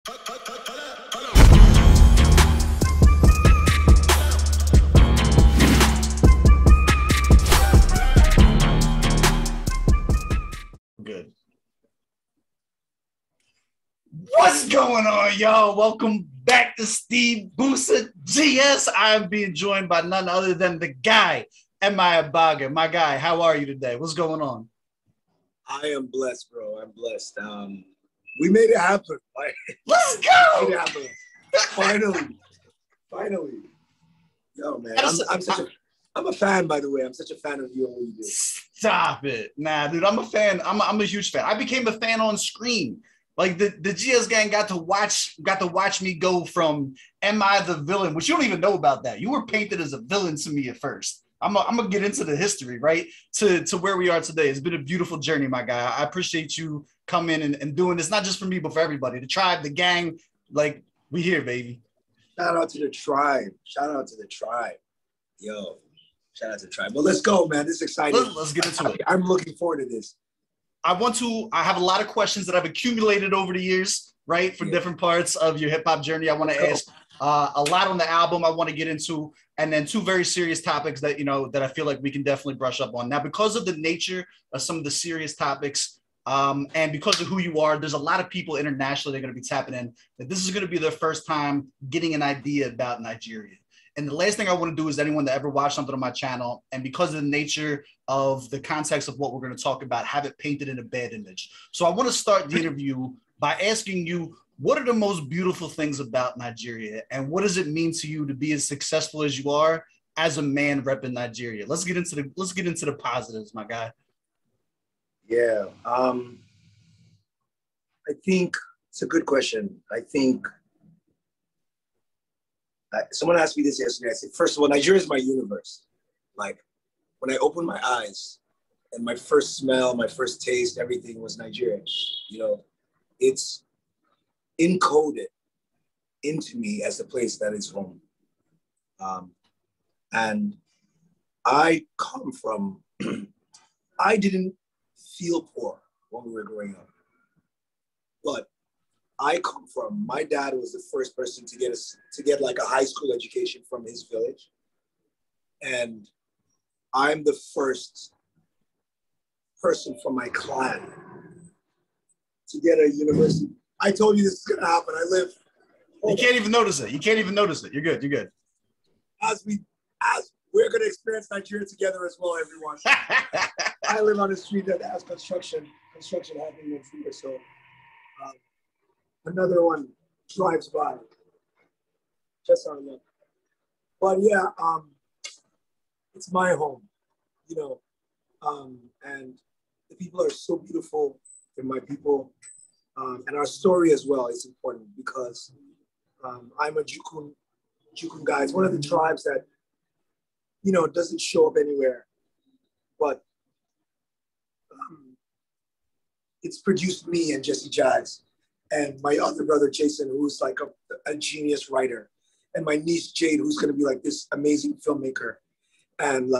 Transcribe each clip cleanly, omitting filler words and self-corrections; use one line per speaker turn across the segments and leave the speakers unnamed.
Good. What's going on, y'all? Welcome back to SteveBussaGS. I'm being joined by none other than the guy, Abaga. My guy, how are you today? What's going on?
I am blessed, bro. I'm blessed. We made it happen.
Let's go.
Made it happen. Finally. Yo, man, I'm a fan, by the way. I'm such a fan of you and what you do.
Stop it. Nah, dude, I'm a fan. I'm a huge fan. I became a fan on screen. Like the GSGang got to watch me go from am I the villain, which you don't even know about that. You were painted as a villain to me at first. I'm gonna get into the history, right? To where we are today. It's been a beautiful journey, my guy. I appreciate you coming and doing this, not just for me, but for everybody. The tribe, the gang, like we here, baby.
Shout out to the tribe. Yo, shout out to the tribe. Well, let's go, man. This is exciting.
Let's get into it.
I'm looking forward to this.
I have a lot of questions that I've accumulated over the years, right? For different parts of your hip hop journey. I want to ask a lot on the album I want to get into, and then two very serious topics that, that I feel like we can definitely brush up on. Now, because of the nature of some of the serious topics, and because of who you are, there's a lot of people internationally that are going to be tapping in that this is going to be their first time getting an idea about Nigeria. And the last thing I want to do is anyone that ever watched something on my channel, and because of the nature of the context of what we're going to talk about, have it painted in a bad image. So I want to start the interview by asking you, what are the most beautiful things about Nigeria? And what does it mean to you to be as successful as you are as a man repping Nigeria? Let's get into the positives, my guy.
Yeah. I think it's a good question. I think someone asked me this yesterday. I said, first of all, Nigeria is my universe. Like, when I opened my eyes and my first smell, my first taste, everything was Nigeria. It's encoded into me as the place that is home. And I come from, I didn't feel poor when we were growing up. But I come from, my dad was the first person to get like a high school education from his village. And I'm the first person from my clan to get a university. I told you this is gonna happen.
You can't even notice it. You're good.
As we're gonna experience Nigeria together as well, everyone. I live on a street that has construction happening in here, so another one drives by. Just our luck. But yeah, it's my home, and the people are so beautiful. They're my people, and our story as well is important because I'm a Jukun guy. It's one of the tribes that, doesn't show up anywhere, but it's produced me and Jesse Jags. And my other brother, Jason, who's like a genius writer. And my niece, Jade, who's going to be like this amazing filmmaker. And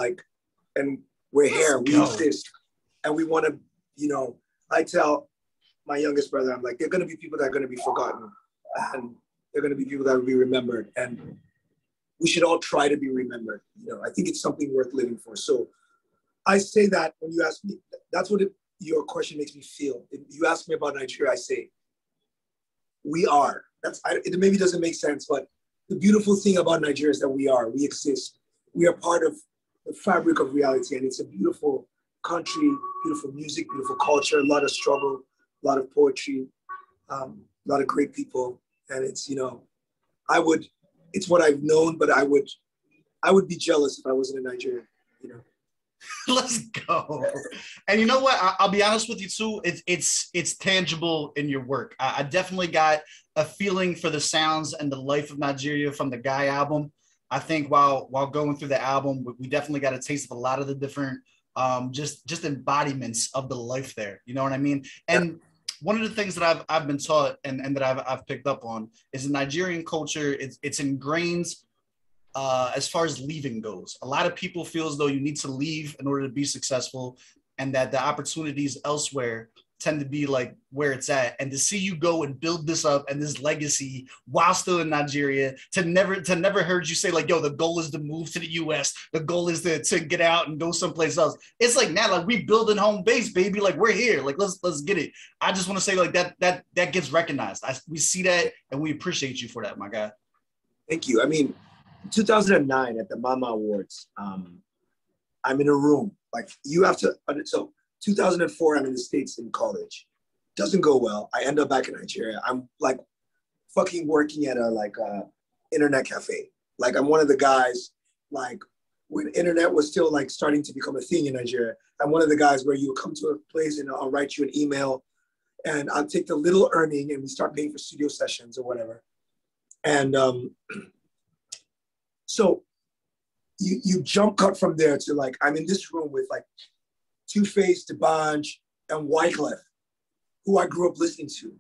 we're here, we exist. And we want to, I tell my youngest brother, I'm like, there are going to be people that are going to be forgotten. And there are going to be people that will be remembered. And we should all try to be remembered. I think it's something worth living for. So I say that when you ask me, that's what your question makes me feel. If you ask me about Nigeria, I say, we are. It maybe doesn't make sense, but the beautiful thing about Nigeria is that we exist. We are part of the fabric of reality, and it's a beautiful country, beautiful music, beautiful culture, a lot of struggle, a lot of poetry, a lot of great people. And it's, it's what I've known, but I would be jealous if I wasn't in Nigeria,
Let's go. And you know what? I'll be honest with you too. It's tangible in your work. I definitely got a feeling for the sounds and the life of Nigeria from the Guy album. I think while going through the album, we definitely got a taste of a lot of the different just embodiments of the life there. You know what I mean? And one of the things that I've been taught and that I've picked up on is the Nigerian culture. It's ingrained as far as leaving goes. A lot of people feel as though you need to leave in order to be successful, and that the opportunities elsewhere tend to be like where it's at. And to see you go and build this up and this legacy while still in Nigeria, to never heard you say like, yo, the goal is to move to the US. The goal is to get out and go someplace else. It's like, now, like, we building home base, baby. Like, we're here. Like, let's get it. I just want to say like that gets recognized. We see that and we appreciate you for that, my guy.
Thank you. I mean, 2009 at the Mama Awards, I'm in a room. Like, you have to, so 2004, I'm in the States in college. Doesn't go well. I end up back in Nigeria. I'm like fucking working at a internet cafe. Like, I'm one of the guys, like, when internet was still like starting to become a thing in Nigeria, I'm one of the guys where you come to a place and I'll write you an email and I'll take the little earning and we start paying for studio sessions or whatever. And so you jump cut from there to like, I'm in this room with like Two-Face, D'banj, and Wyclef, who I grew up listening to.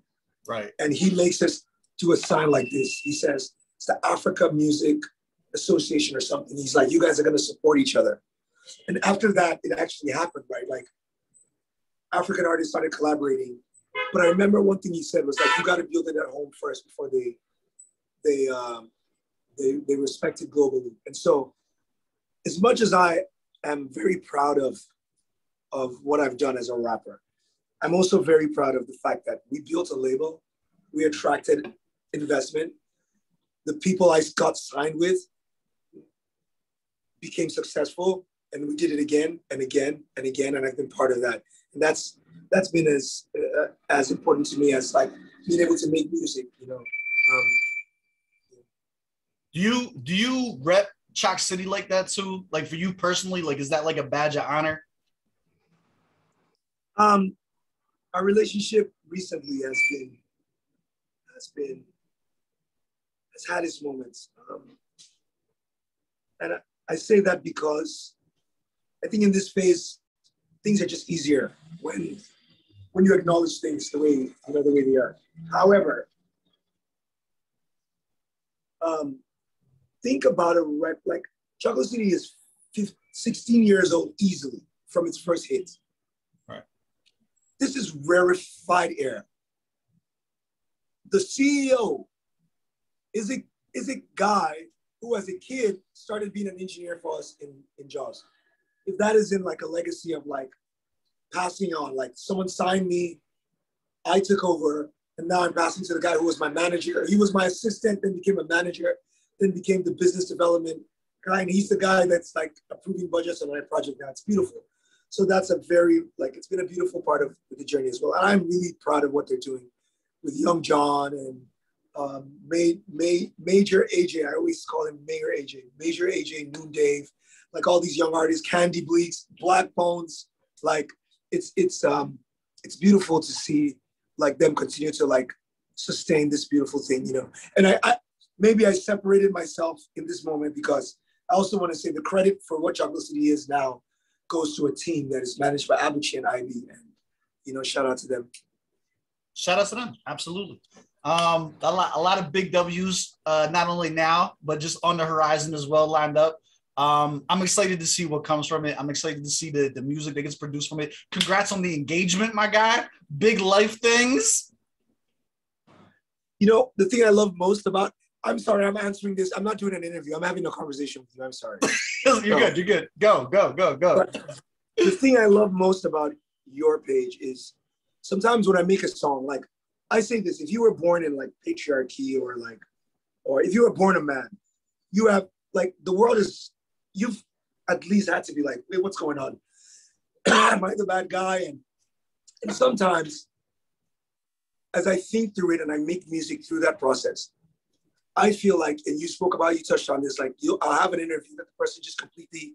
Right.
And he makes us do a sign like this. He says, it's the Africa Music Association or something. He's like, you guys are going to support each other. And after that, it actually happened, right? Like, African artists started collaborating. But I remember one thing he said was like, you got to build it at home first before they respect it globally. And so, as much as I am very proud of what I've done as a rapper, I'm also very proud of the fact that we built a label, we attracted investment, the people I got signed with became successful, and we did it again and again and again, and I've been part of that. And that's been as important to me as like being able to make music, you know.
Do you rep Chalk City like that too? Like, for you personally, like, is that like a badge of honor?
Our relationship recently has had its moments. And I say that because I think in this phase, things are just easier when you acknowledge things the way they are. However, think about a rep like Chocolate City is 16 years old easily from its first hit.
Right.
This is rarefied air. The CEO is a guy who, as a kid, started being an engineer for us in Jaws. If that is in like a legacy of like passing on, like someone signed me, I took over, and now I'm passing to the guy who was my manager. He was my assistant, then became a manager, then became the business development guy, and he's the guy that's like approving budgets on my project now. It's beautiful. So that's a very, like, it's been a beautiful part of the journey as well. And I'm really proud of what they're doing with Young John and Major AJ. I always call him Mayor AJ. Major AJ, Noon Dave, like all these young artists, Candy Bleaks, Black Bones. Like, it's beautiful to see like them continue to like sustain this beautiful thing, you know. And I maybe I separated myself in this moment because I also want to say the credit for what Chocolate City is now goes to a team that is managed by Abuchi and Ivy, and you know, shout out to them.
Shout out to them, absolutely. A lot of big W's, not only now but just on the horizon as well, lined up. I'm excited to see what comes from it. I'm excited to see the music that gets produced from it. Congrats on the engagement, my guy. Big life things.
You know, the thing I love most about, I'm sorry, I'm answering this. I'm not doing an interview. I'm having a conversation with you. I'm sorry.
You're good. Go.
But the thing I love most about your page is sometimes when I make a song, like I say this, if you were born in like patriarchy or if you were born a man, you have like, the world is, you've at least had to be like, wait, what's going on? Am I the bad guy? And sometimes as I think through it and I make music through that process, I feel like, and you touched on this, like I'll have an interview that the person just completely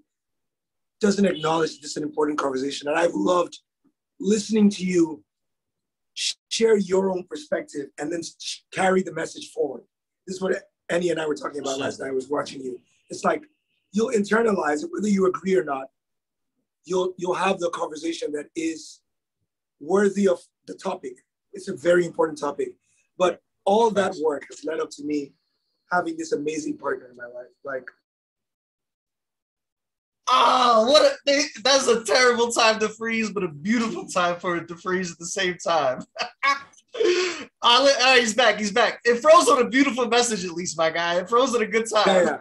doesn't acknowledge this is an important conversation. And I've loved listening to you share your own perspective and then carry the message forward. This is what Annie and I were talking about last night. I was watching you. It's like, you'll internalize it, whether you agree or not. You'll have the conversation that is worthy of the topic. It's a very important topic. But all that work has led up to me having this amazing partner in my life. Like,
Oh, that's a terrible time to freeze, but a beautiful time for it to freeze at the same time. He's back. He's back. It froze on a beautiful message, at least, my guy. It froze at a good time.
Yeah.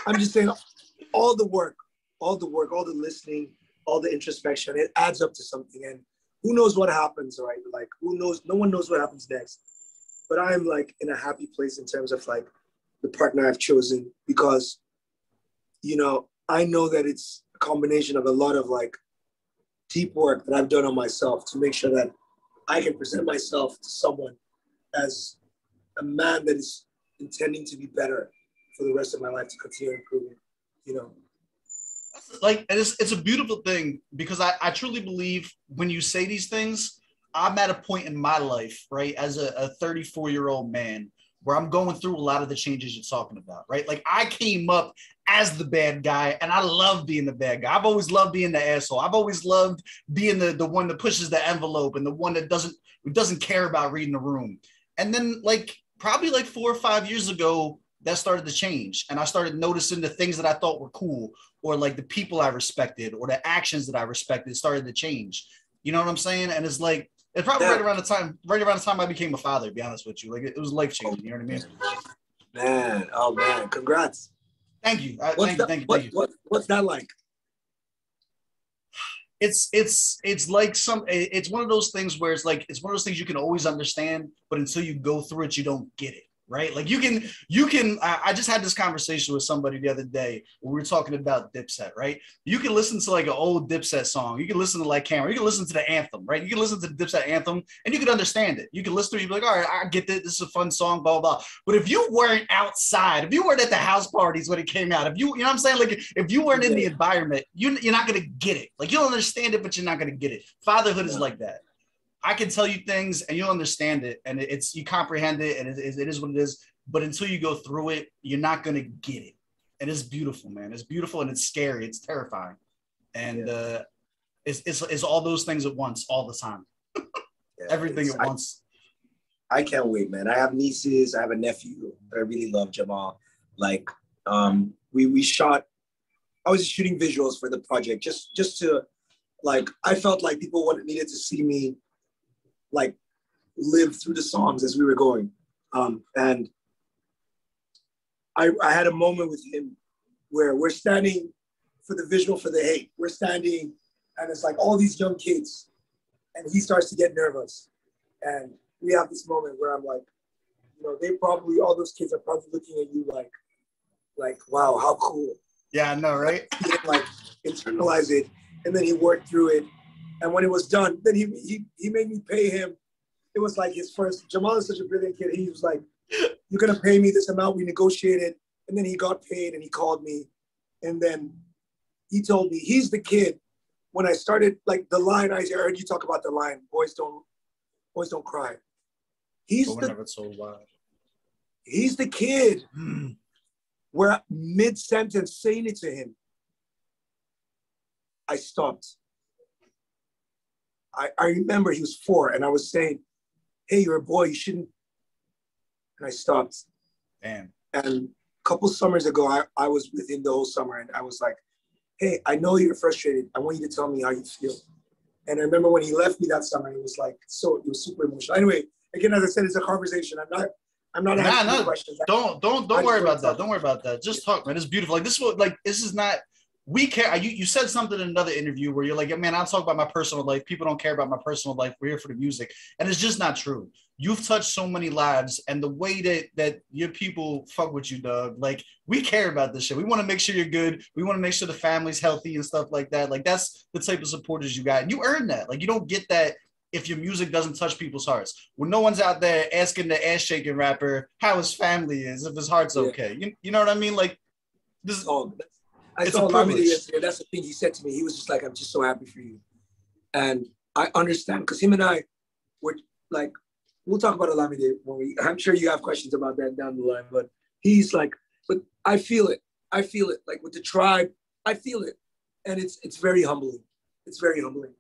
I'm just saying, all the work, all the listening, all the introspection, it adds up to something. And who knows what happens, right? Like, who knows? No one knows what happens next. But I'm like in a happy place in terms of like the partner I've chosen, because, you know, I know that it's a combination of a lot of like deep work that I've done on myself to make sure that I can present myself to someone as a man that is intending to be better for the rest of my life, to continue improving, you know.
Like, it's a beautiful thing, because I truly believe when you say these things, I'm at a point in my life, right, as a 34-year-old man, where I'm going through a lot of the changes you're talking about, right? Like, I came up as the bad guy, and I love being the bad guy. I've always loved being the asshole. I've always loved being the one that pushes the envelope, and the one that doesn't care about reading the room. And then, like, probably like 4 or 5 years ago, that started to change, and I started noticing the things that I thought were cool, or like the people I respected, or the actions that I respected started to change. You know what I'm saying? And it's like, it's probably right around the time I became a father, to be honest with you. Like, it was life changing. You know what I mean?
Man, oh man, congrats.
Thank you.
Thank you. What's that like?
It's like it's one of those things where it's like, it's one of those things you can always understand, but until you go through it, you don't get it. Right? Like, you can, I just had this conversation with somebody the other day when we were talking about Dipset, right? You can listen to like an old Dipset song. You can listen to like Camera. You can listen to the anthem, right? You can listen to the Dipset anthem and you can understand it. You can listen to it. You'd be like, all right, I get this. This is a fun song, blah, blah, blah. But if you weren't outside, if you weren't at the house parties when it came out, you know what I'm saying? Like, if you weren't in the environment, you're not going to get it. Like, you'll understand it, but you're not going to get it. Fatherhood is like that. I can tell you things and you'll understand it, and it's you comprehend it, and it is what it is. But until you go through it, you're not gonna get it. And it's beautiful, man. It's beautiful and it's scary. It's terrifying, and it's all those things at once, all the time. Everything at once.
I can't wait, man. I have nieces. I have a nephew that I really love, Jamal. Like, we shot. I was shooting visuals for the project just to, like, I felt like people needed to see me, like, live through the songs as we were going. And I had a moment with him where we're standing for the visual for the hate. We're standing, and it's like all these young kids, and he starts to get nervous. And we have this moment where I'm like, you know, all those kids are probably looking at you like, wow, how cool.
Yeah, I know, right?
Like, internalize it. And then he worked through it. And when it was done, then he made me pay him. It was like his first. Jamal is such a brilliant kid. He was like, you're going to pay me this amount. We negotiated. And then he got paid and he called me. And then he told me, he's the kid. When I started, like, the line, I heard you talk about the line, boys don't cry. He's the kid where mid-sentence saying it to him, I stopped. I remember he was 4 and I was saying, hey, you're a boy, you shouldn't. And I stopped.
Damn.
And a couple summers ago, I was with him the whole summer and I was like, hey, I know you're frustrated. I want you to tell me how you feel. And I remember when he left me that summer, it was super emotional. Anyway, again, as I said, it's a conversation. I'm not asking questions.
Don't worry about that. Don't worry about that. Just talk, man. It's beautiful. Like, this is not, we care. You said something in another interview where you're like, man, I'll talk about my personal life. People don't care about my personal life. We're here for the music. And it's just not true. You've touched so many lives, and the way that your people fuck with you, Doug, like, we care about this shit. We want to make sure you're good. We want to make sure the family's healthy and stuff like that. Like, that's the type of supporters you got. And you earn that. Like, you don't get that if your music doesn't touch people's hearts. When no one's out there asking the ass-shaking rapper how his family is, if his heart's okay. You know what I mean? Like, this.
I saw Lamide yesterday. That's the thing he said to me. He was just like, I'm just so happy for you. And I understand, because him and I were like, we'll talk about Lamide I'm sure you have questions about that down the line, but he's like, but I feel it. I feel it. Like, with the tribe, I feel it. And it's very humbling. It's very humbling.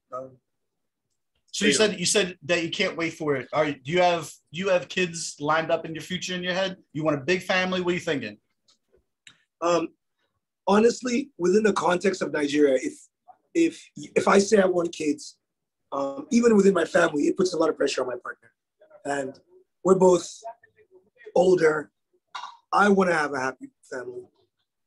So you said that you can't wait for it. Do you have kids lined up in your future in your head? You want a big family? What are you thinking?
honestly, within the context of Nigeria, if I say I want kids, even within my family, it puts a lot of pressure on my partner. And we're both older. I want to have a happy family,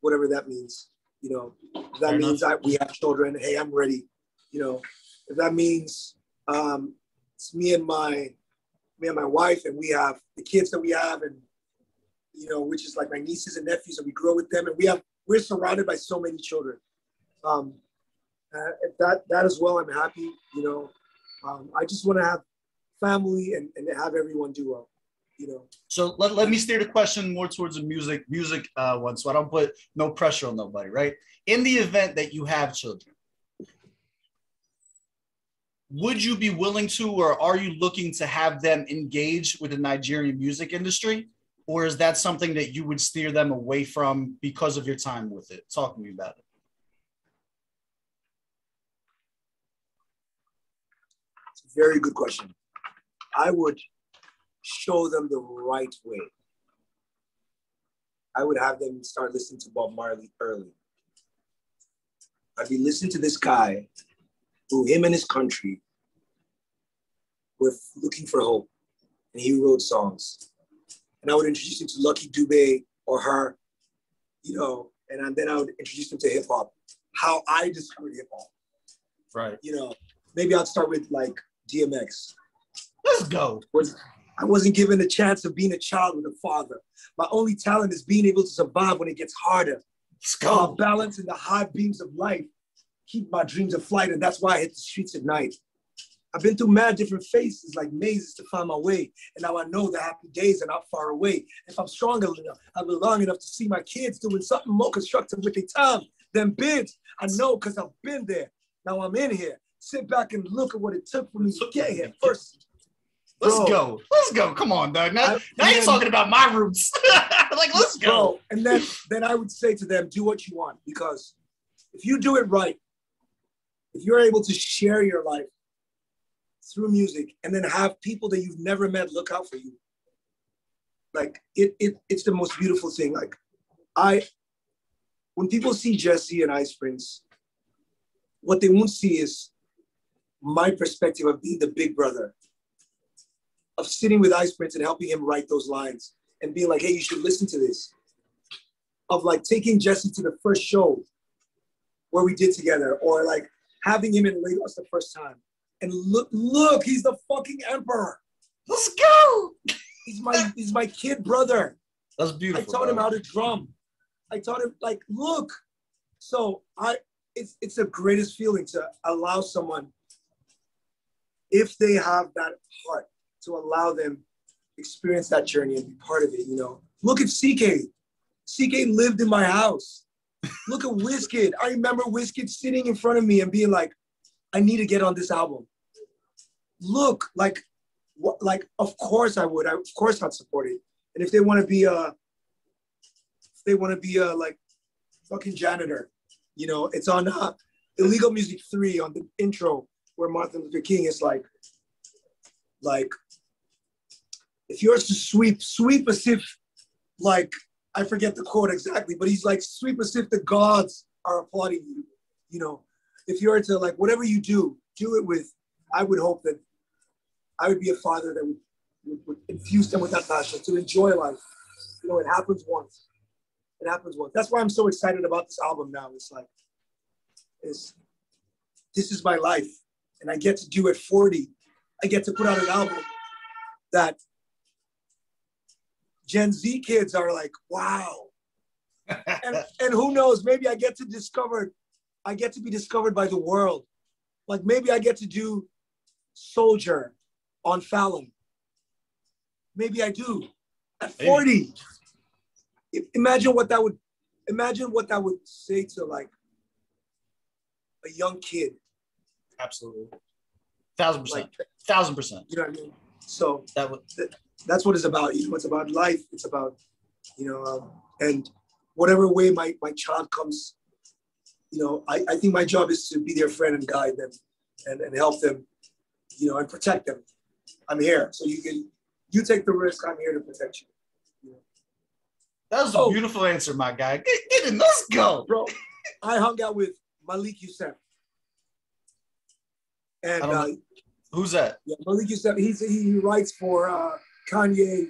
whatever that means. You know, if that means we have children, hey, I'm ready. You know, if that means it's me and my wife, and we have the kids that we have, and you know, which is like my nieces and nephews, and we grow with them, and we're surrounded by so many children. That as well, I'm happy. You know, I just want to have family and have everyone do well. You know.
So let me steer the question more towards the music one, so I don't put no pressure on nobody, right? In the event that you have children, would you be willing to, or are you looking to have them engage with the Nigerian music industry? Or is that something that you would steer them away from because of your time with it? Talk to me about it.
It's a very good question. I would show them the right way. I would have them start listening to Bob Marley early. I'd be listening to this guy who, him and his country, were looking for hope, and he wrote songs. And I would introduce him to Lucky Dube or her, you know, and then I would introduce them to hip hop, how I discovered hip hop.
Right.
You know, maybe I'd start with like DMX.
Let's go.
I wasn't given a chance of being a child with a father. My only talent is being able to survive when it gets harder.
Let's go.
Balance in the high beams of life. Keep my dreams aflight, and that's why I hit the streets at night. I've been through mad different phases, like mazes, to find my way. And now I know the happy days are not far away. If I'm stronger enough, I've been long enough to see my kids doing something more constructive with their time than bids. I know because I've been there. Now I'm in here. Sit back and look at what it took for me to get here first.
Let's go. Let's go. Come on, Doug. Now you're talking about my roots. Like, let's go.
And then I would say to them, do what you want. Because if you do it right, if you're able to share your life through music and then have people that you've never met look out for you, like it's the most beautiful thing. Like when people see Jesse and Ice Prince, what they won't see is my perspective of being the big brother, of sitting with Ice Prince and helping him write those lines and being like, hey, you should listen to this. Of like taking Jesse to the first show where we did together, or like having him in Lagos the first time. And look, he's the fucking emperor.
Let's go.
He's my kid brother.
That's beautiful.
I taught him how to drum. I taught him, like, look. So it's the greatest feeling to allow someone, if they have that heart, to allow them experience that journey and be part of it, you know. Look at CK. CK lived in my house. Look at Wizkid. I remember Wizkid sitting in front of me and being like, I need to get on this album. Look, like, of course I would. Of course I'd support it. And if they want to be like fucking janitor, you know, it's on Illegal Music 3 on the intro where Martin Luther King is like, if yours to sweep as if, like, I forget the quote exactly, but he's like, sweep as if the gods are applauding you, you know. If you're to, like, whatever you do it with, I would hope that I would be a father that would infuse them with that passion to enjoy life. You know, it happens once. It happens once. That's why I'm so excited about this album now. It's like, this is my life. And I get to do at 40. I get to put out an album that Gen Z kids are like, wow. and who knows, maybe I get to be discovered by the world. Like, maybe I get to do Soldier on Fallon. Maybe I do at 40. Imagine what that would say to, like, a young kid.
Absolutely. 1,000%. Like, 1,000%.
You know what I mean? So that's what it's about. You know, it's about life. It's about, you know, and whatever way my child comes, you know, I think my job is to be their friend and guide them and help them, you know, and protect them. I'm here. So you take the risk. I'm here to protect you.
That was a beautiful answer, my guy. Get in, let's go.
Bro, I hung out with Malik Youssef. And
who's that?
Yeah, Malik Youssef, he writes for Kanye.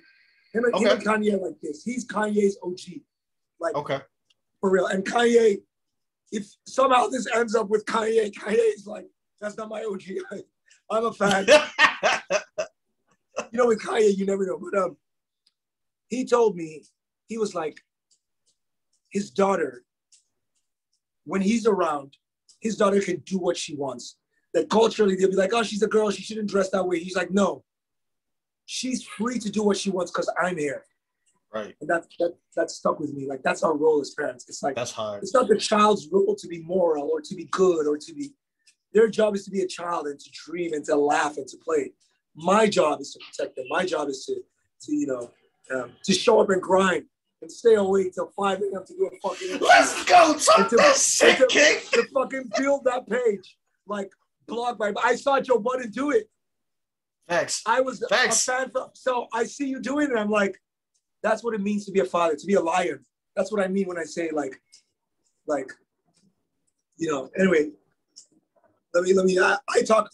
Him and Kanye are like this. He's Kanye's OG. Like, for real. And Kanye, if somehow this ends up with Kanye's like, that's not my OG. I'm a fan. You know, with Kanye, you never know. But he told me, he was like, his daughter, when he's around, his daughter can do what she wants. That culturally, they'll be like, oh, she's a girl, she shouldn't dress that way. He's like, no, she's free to do what she wants because I'm here.
Right.
And that stuck with me. Like, that's our role as parents. It's like,
that's hard.
It's not the child's role to be moral or to be good or to be, their job is to be a child and to dream and to laugh and to play. My job is to protect them. My job is to show up and grind and stay awake till 5 a.m. to do a fucking interview.
Let's go, talk that shit, King.
To fucking build that page. Like, blog by, I saw Joe Budden do it.
Facts.
I was a fan, so I see you doing it. I'm like, that's what it means to be a father, to be a lion. That's what I mean when I say like, anyway, let me, I talk.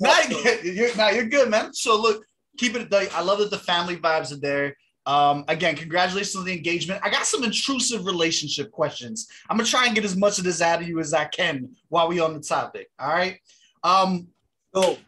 You're good, man. So look, keep it, I love that the family vibes are there. Again, congratulations on the engagement. I got some intrusive relationship questions. I'm gonna try and get as much of this out of you as I can while we on the topic. All right. I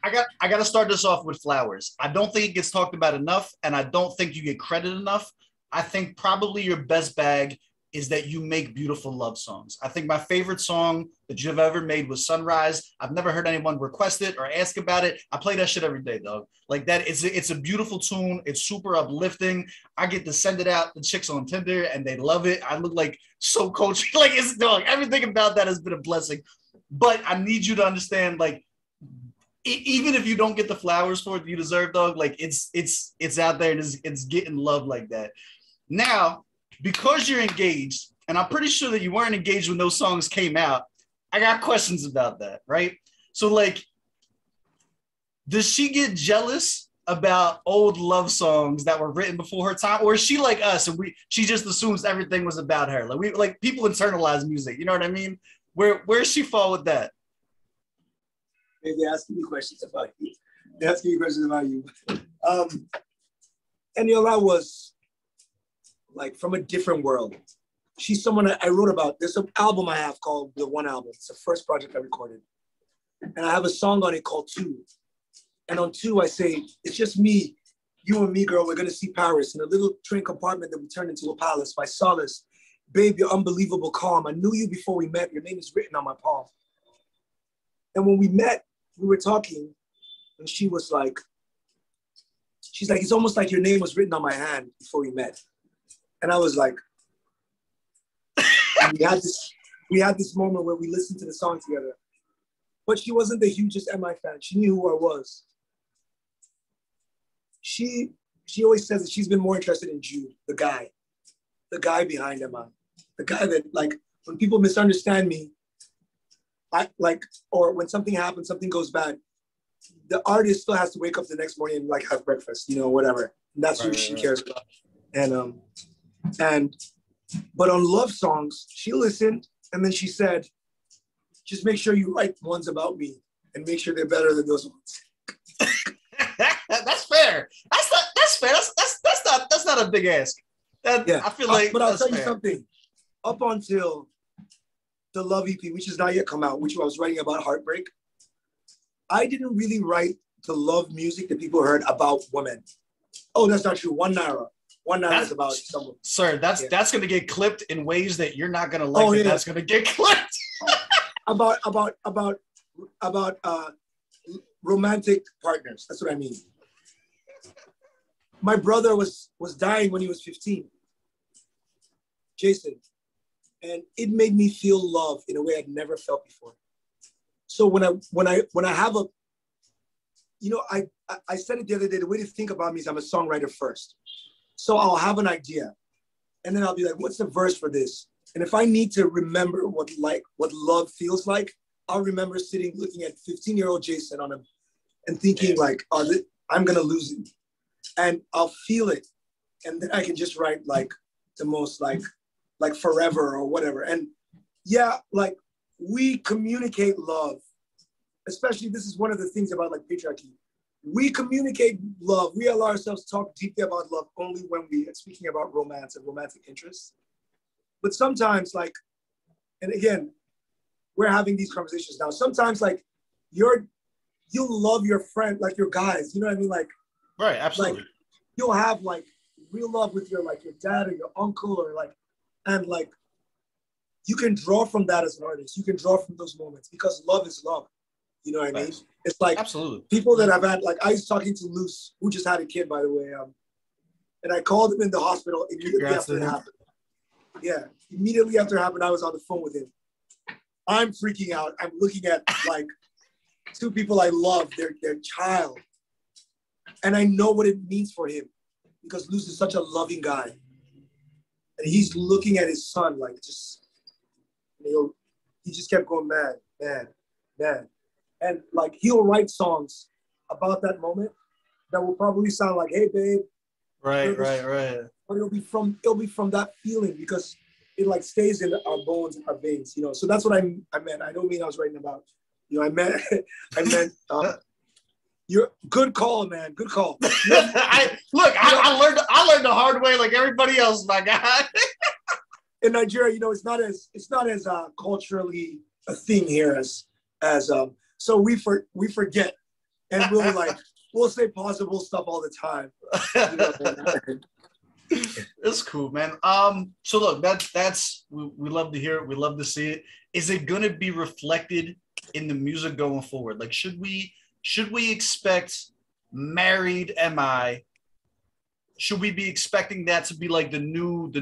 got to start this off with flowers. I don't think it gets talked about enough, and I don't think you get credit enough. I think probably your best bag is that you make beautiful love songs. I think my favorite song that you've ever made was Sunrise. I've never heard anyone request it or ask about it. I play that shit every day, dog. Like that, it's a beautiful tune. It's super uplifting. I get to send it out to chicks on Tinder, and they love it. I look like so cultured. Like, it's, dog, everything about that has been a blessing. But I need you to understand, like, even if you don't get the flowers for it you deserve, dog, like it's out there and it's getting love like that. Now, because you're engaged, and I'm pretty sure that you weren't engaged when those songs came out, I got questions about that, right? So, like, does she get jealous about old love songs that were written before her time, or is she like us and she just assumes everything was about her? Like people internalize music, you know what I mean? Where's she fall with that?
They're asking me questions about you. Eniola was like from a different world. She's someone I wrote about. There's an album I have called The One Album. It's the first project I recorded. And I have a song on it called Two. And on Two, I say, it's just me, you and me, girl, we're gonna see Paris in a little train compartment that we turned into a palace. My solace, babe, you're unbelievable calm. I knew you before we met. Your name is written on my palm. And when we met, we were talking, and she's like, it's almost like your name was written on my hand before we met. And I was like, we had this moment where we listened to the song together. But she wasn't the hugest MI fan. She knew who I was. She always says that she's been more interested in Jude, the guy behind MI. The guy that, like, when people misunderstand me, or when something happens, something goes bad, the artist still has to wake up the next morning and like have breakfast, whatever. And that's who she cares about. But on love songs, she listened and then she said, just make sure you write ones about me and make sure they're better than those ones.
That's fair. That's fair. That's not a big ask. I feel like.
But I'll tell you something. Up until the Love EP, which has not yet come out, which I was writing about heartbreak, I didn't really write the love music that people heard about women. Oh, that's not true. One Naira is about someone.
Sir, that's going to get clipped in ways that you're not going to like. That's going to get clipped.
about romantic partners. That's what I mean. My brother was dying when he was 15. Jason. And it made me feel love in a way I'd never felt before. So when I have a, I said it the other day, the way to think about me is I'm a songwriter first. So I'll have an idea and then I'll be like, what's the verse for this? And if I need to remember what love feels like, I'll remember sitting, looking at 15-year-old Jason on him and thinking like, oh, I'm gonna lose him. And I'll feel it. And then I can just write like the most like like forever or whatever. And yeah, like we communicate love, especially this is one of the things about like patriarchy. We communicate love. We allow ourselves to talk deeply about love only when we are speaking about romance and romantic interests. But sometimes like, and again, we're having these conversations now. Sometimes like you love your friend, like your guys, you know what I mean? Like,
right, absolutely.
Like, you'll have like real love with your like your dad or your uncle or like, and like you can draw from that as an artist. You can draw from those moments because love is love. You know what I mean?
Nice.
It's like
absolutely
people that I've had, like I was talking to Luce, who just had a kid, by the way. And I called him in the hospital immediately after it happened. Yeah, immediately after it happened, I was on the phone with him. I'm freaking out. I'm looking at like two people I love, their child. And I know what it means for him because Luce is such a loving guy. And he's looking at his son like just, he just kept going mad. And like he'll write songs about that moment that will probably sound like, hey babe.
Right.
But it'll be from that feeling because it like stays in our bones and our veins, you know. So that's what I meant. I don't mean I was writing about, you know, I meant you're good call, man. Good call.
I learned the hard way like everybody else, my guy.
In Nigeria, you know, it's not as culturally a thing here as so we forget, and we'll say possible stuff all the time. You know?
It's cool, man. So look, that's we love to hear it. We love to see it. Is it gonna be reflected in the music going forward? Like, should we expect married MI? Should we be expecting that to be like the new,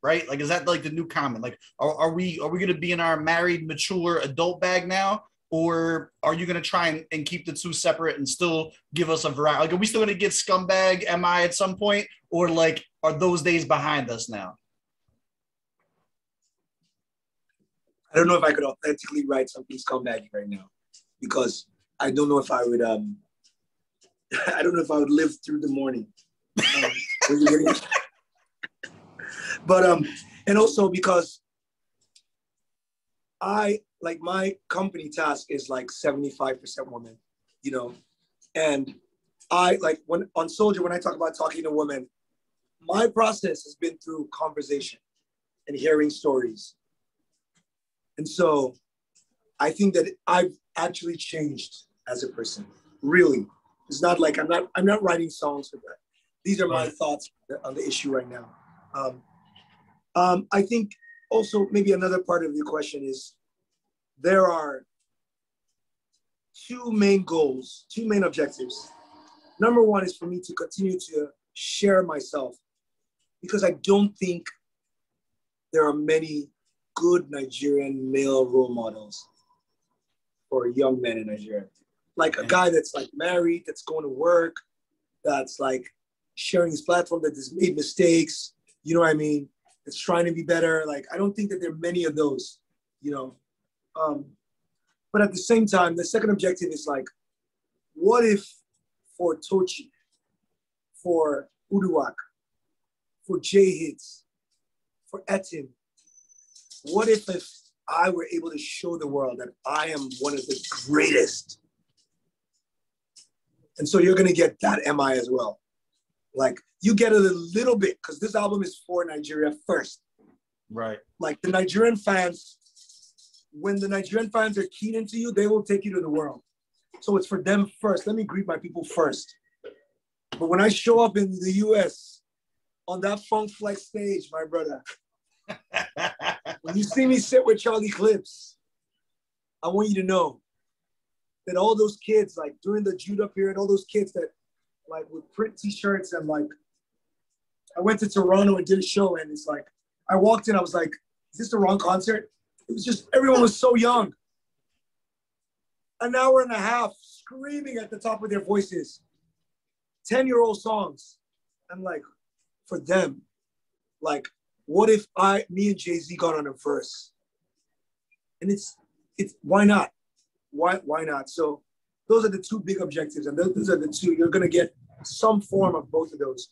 right? Like, is that like the new common? Like, are we going to be in our married, mature adult bag now? Or are you going to try and keep the two separate and still give us a variety? Like, are we still going to get scumbag MI at some point? Or like, are those days behind us now?
I don't know if I could authentically write something scumbaggy right now because I don't know if I would I don't know if I would live through the morning. But and also because my company task is like 75% women, you know, and I like when on Soldier, when I talk about talking to women, my process has been through conversation and hearing stories. And so I think that I've actually changed as a person, really. It's not like I'm not writing songs for that. These are my thoughts on the issue right now. I think also maybe another part of your question is there are two main goals, two main objectives. Number one is for me to continue to share myself because I don't think there are many good Nigerian male role models for young men in Nigeria. Like a guy that's like married, that's going to work, that's like sharing his platform, that has made mistakes, you know what I mean? That's trying to be better. Like, I don't think that there are many of those, you know? But at the same time, the second objective is like, what if for Tochi, for Uduak, for J-Hits, for Etim, what if I were able to show the world that I am one of the greatest? And so you're gonna get that MI as well. Like you get a little bit, because this album is for Nigeria first.
Right. Like
the Nigerian fans, when the Nigerian fans are keyed into you, they will take you to the world. So it's for them first. Let me greet my people first. But when I show up in the US on that Funk Flex stage, my brother, when you see me sit with Charlie Clips, I want you to know that all those kids, like during the Judah period, all those kids that like would print t-shirts and like, I went to Toronto and did a show and it's like, I walked in, I was like, is this the wrong concert? It was just, everyone was so young. An hour and a half screaming at the top of their voices, 10-year-old songs. I'm like, for them, like, what if me and Jay-Z got on a verse? And it's why not? Why not? So those are the two big objectives, and those are the two. You're gonna get some form of both of those.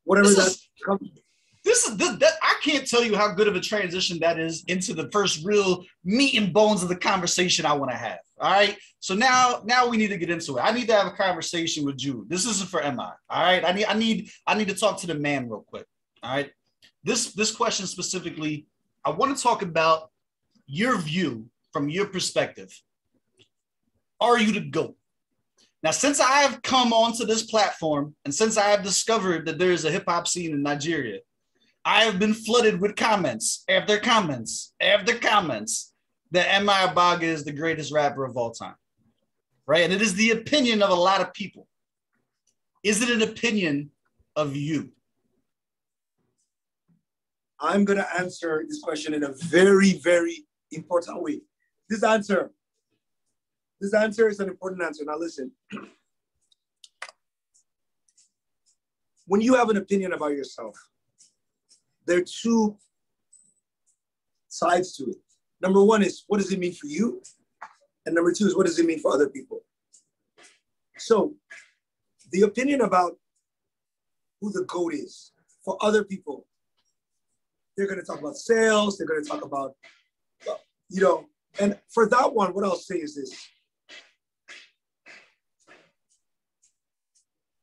whatever that comes.
This I can't tell you how good of a transition that is into the first real meat and bones of the conversation I want to have. All right. So now we need to get into it. I need to have a conversation with Jude. This isn't for MI. All right. I need to talk to the man real quick. All right. This question specifically, I want to talk about your view from your perspective. Are you the GOAT? Now, since I have come onto this platform and since I have discovered that there is a hip hop scene in Nigeria, I have been flooded with comments after comments after comments that M.I. Abaga is the greatest rapper of all time, right? And it is the opinion of a lot of people. Is it an opinion of you?
I'm going to answer this question in a very, very important way. This answer is an important answer. Now listen, when you have an opinion about yourself, there are two sides to it. Number one is, what does it mean for you? And number two is, what does it mean for other people? So the opinion about who the GOAT is for other people, they're going to talk about sales. They're going to talk about, and for that one, what I'll say is this.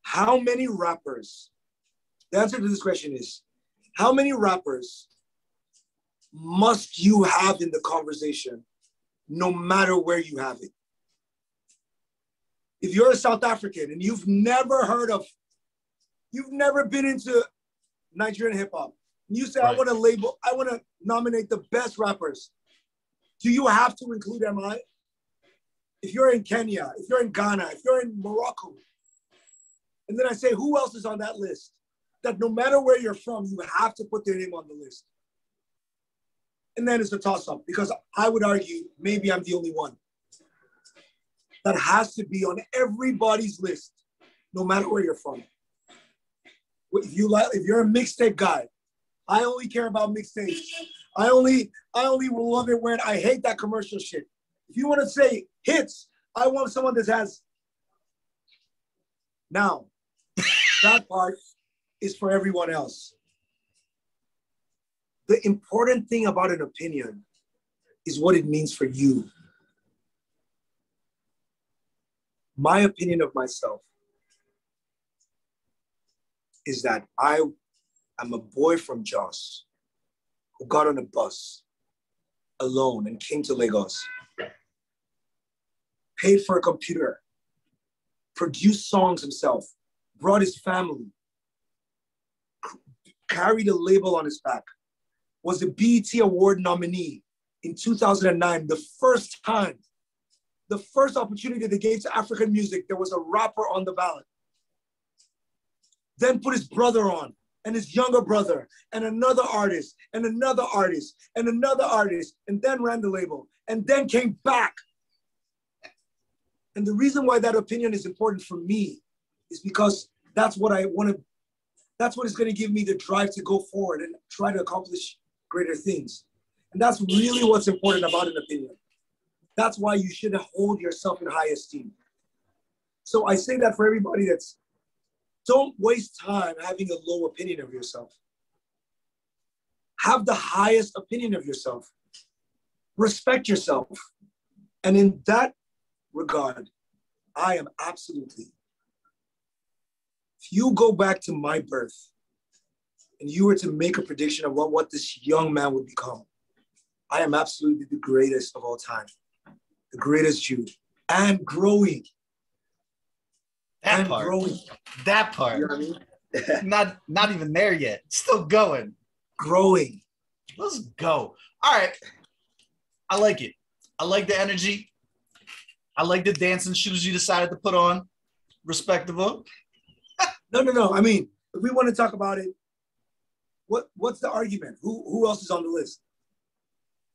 How many rappers, the answer to this question is, how many rappers must you have in the conversation no matter where you have it? If you're a South African and you've never been into Nigerian hip hop, and you say, right, I want to nominate the best rappers, do you have to include MI? If you're in Kenya, if you're in Ghana, if you're in Morocco, and then I say, who else is on that list? That no matter where you're from, you have to put their name on the list. And then it's a toss-up, because I would argue maybe I'm the only one that has to be on everybody's list, no matter where you're from. If you're a mixtape guy, I only care about mixtapes. I only will love it when I hate that commercial shit. If you want to say hits, I want someone that has. Now, that part is for everyone else. The important thing about an opinion is what it means for you. My opinion of myself is that I am a boy from Jos who got on a bus alone and came to Lagos, paid for a computer, produced songs himself, brought his family, carried a label on his back, was a BET Award nominee in 2009, the first time, the first opportunity they gave to African music, there was a rapper on the ballot. Then put his brother on, and his younger brother, and another artist, and another artist, and another artist, and then ran the label, and then came back. And the reason why that opinion is important for me is because that's what I want to, that's what is going to give me the drive to go forward and try to accomplish greater things. And that's really what's important about an opinion. That's why you should hold yourself in high esteem. So I say that for everybody don't waste time having a low opinion of yourself. Have the highest opinion of yourself. Respect yourself. And in that regard, I am absolutely, if you go back to my birth and you were to make a prediction of what this young man would become, I am absolutely the greatest of all time, the greatest Jude, and growing.
That part.
You know what I mean?
not even there yet. Still going.
Growing.
Let's go. All right. I like it. I like the energy. I like the dancing shoes you decided to put on. Respectable.
No. I mean, if we want to talk about it, what's the argument? Who else is on the list?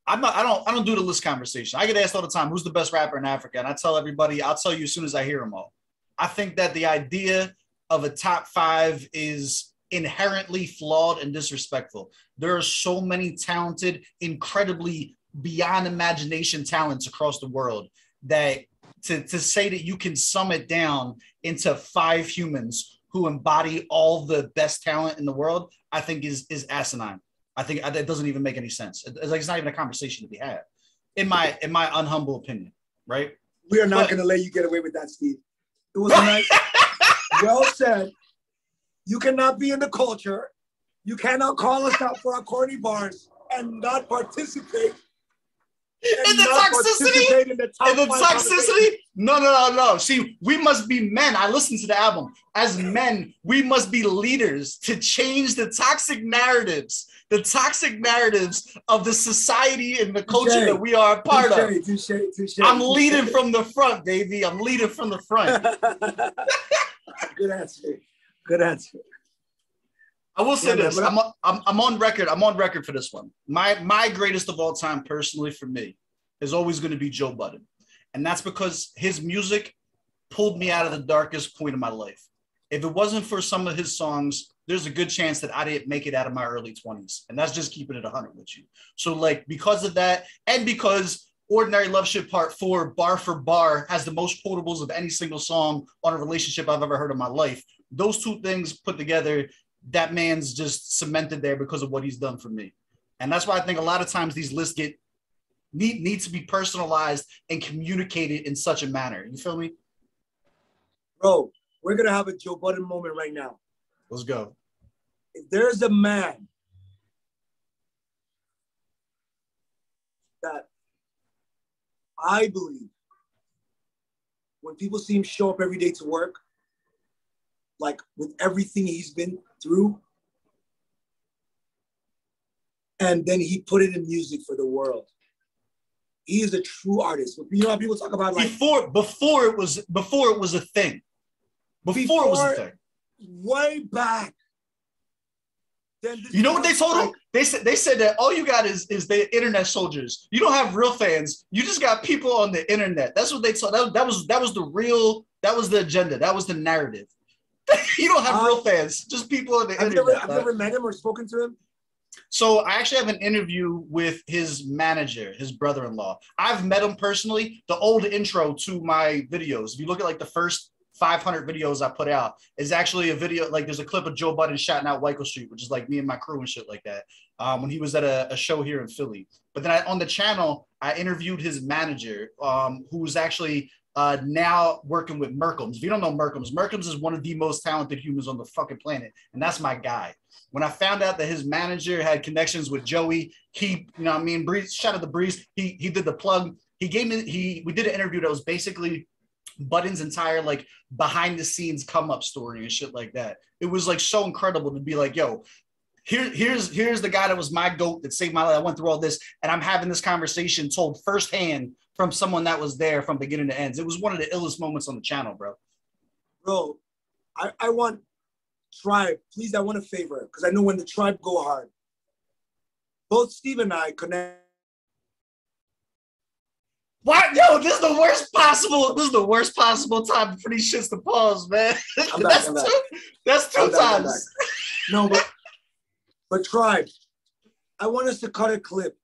I don't do the list conversation. I get asked all the time, who's the best rapper in Africa? And I tell everybody, I'll tell you as soon as I hear them all. I think that the idea of a top five is inherently flawed and disrespectful. There are so many talented, incredibly beyond imagination talents across the world that to say that you can sum it down into five humans who embody all the best talent in the world, I think is asinine. I think that doesn't even make any sense. It's not even a conversation to be had, in my unhumble opinion, right?
We are not going to let you get away with that, Steve. It was a nice, well said. You cannot be in the culture. You cannot call us out for our corny bars and not participate.
In the toxicity? In the toxicity? No. See, we must be men. I listened to the album. As men, we must be leaders to change the toxic narratives of the society and the culture that we are a part of. I'm leading from the front, baby. I'm leading from the front.
Good answer.
I will say this. I'm on record. I'm on record for this one. My greatest of all time, personally, for me, is always going to be Joe Budden. And that's because his music pulled me out of the darkest point of my life. If it wasn't for some of his songs, there's a good chance that I didn't make it out of my early 20s. And that's just keeping it 100 with you. So, like, because of that, and because Ordinary Love Shit Part 4, bar for bar, has the most quotables of any single song on a relationship I've ever heard in my life, those two things put together, that man's just cemented there because of what he's done for me. And that's why I think a lot of times these lists need to be personalized and communicated in such a manner. You feel me?
Bro, we're going to have a Joe Budden moment right now.
Let's go.
If there's a man that I believe when people see him show up every day to work, like with everything he's been through, and then he put it in music for the world. He is a true artist. You know how people talk about like
before it was a thing. Before it was a thing.
Way back.
You know what they told him? They said that all you got is the internet soldiers. You don't have real fans. You just got people on the internet. That's what they told. That was the agenda. That was the narrative. You don't have real fans, just people on the internet.
Have you ever met him or spoken to him?
So I actually have an interview with his manager, his brother-in-law. I've met him personally. The old intro to my videos, if you look at like the first 500 videos I put out, is actually a video, like there's a clip of Joe Budden shouting out Wyckoff Street, which is like me and my crew and shit like that, when he was at a show here in Philly. But then on the channel, I interviewed his manager, who's actually now working with Merkums. If you don't know Merkums is one of the most talented humans on the fucking planet, and that's my guy. When I found out that his manager had connections with Joey, he, you know what I mean, Breeze, shout out to Breeze, he did the plug. We did an interview that was basically Budden's entire like behind the scenes come up story and shit like that. It was like so incredible to be like, yo, here's the guy that was my GOAT that saved my life. I went through all this, and I'm having this conversation told firsthand from someone that was there from beginning to end. It was one of the illest moments on the channel, bro.
Bro, I want Tribe, please, I want a favor, because I know when the Tribe go hard, both Steve and I connect.
What? Yo, this is the worst possible time for these shits to pause, man. That's two times.
No, but Tribe, I want us to cut a clip.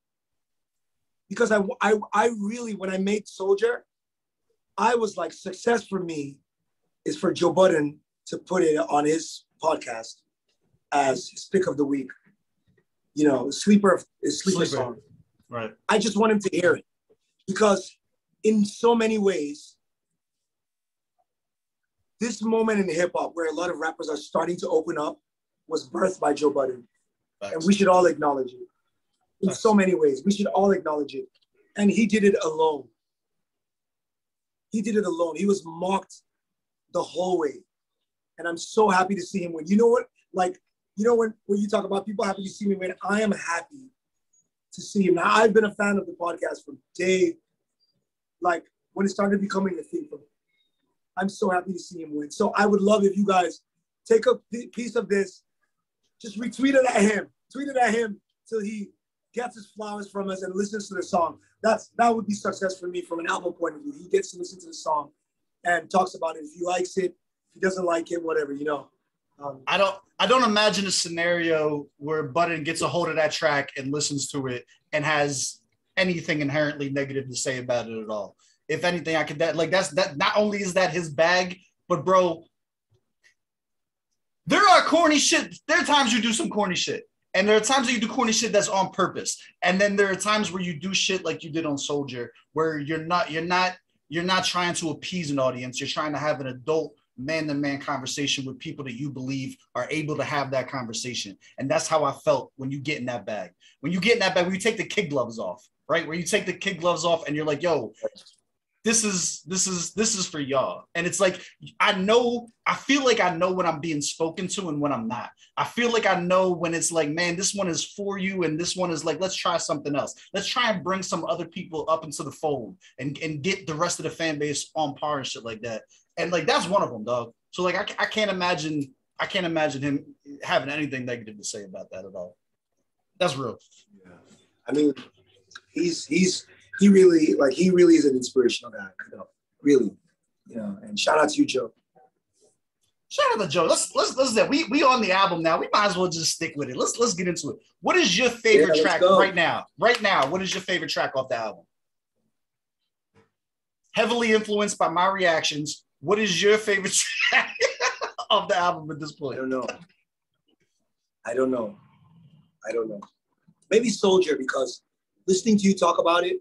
Because I really, when I made Soldier, I was like, success for me is for Joe Budden to put it on his podcast as his pick of the week. You know, sleeper song.
Right.
I just want him to hear it. Because in so many ways, this moment in hip hop where a lot of rappers are starting to open up was birthed by Joe Budden. Thanks. And we should all acknowledge it. In so many ways, we should all acknowledge it. And he did it alone. He did it alone. He was mocked the whole way. And I'm so happy to see him win. You know what? Like, you know, when you talk about people happy to see me win, I am happy to see him. Now, I've been a fan of the podcast from day, like when it started becoming a thing for me. I'm so happy to see him win. So I would love if you guys take a piece of this, just retweet it at him. Tweet it at him till he gets his flowers from us and listens to the song. That would be success for me from an album point of view. He gets to listen to the song and talks about it. If he likes it, if he doesn't like it, whatever, you know.
I don't imagine a scenario where Budden gets a hold of that track and listens to it and has anything inherently negative to say about it at all. If anything, I could that not only is that his bag, but bro, There are corny shit. There are times you do some corny shit. And there are times that you do corny shit that's on purpose. And then there are times where you do shit like you did on Soldier, where you're not trying to appease an audience. You're trying to have an adult man-to-man conversation with people that you believe are able to have that conversation. And that's how I felt when you get in that bag. When you get in that bag, when you take the kid gloves off, right? Where you take the kid gloves off and you're like, yo, this is for y'all. And it's like, I feel like I know when I'm being spoken to and when I'm not. I feel like I know when it's like, man, this one is for you. And this one is like, let's try something else. Let's try and bring some other people up into the fold and get the rest of the fan base on par and shit like that. And like, that's one of them, dog. So like, I can't imagine him having anything negative to say about that at all. That's real.
Yeah. I mean, he really is an inspirational guy, you know, really, you know, and shout out to you, Joe.
Shout out to Joe. Let's we on the album now. We might as well just stick with it. Let's get into it. What is your favorite track right now? Right now, what is your favorite track off the album? Heavily influenced by my reactions. What is your favorite track of the album at this point?
I don't know. Maybe Soldier, because listening to you talk about it,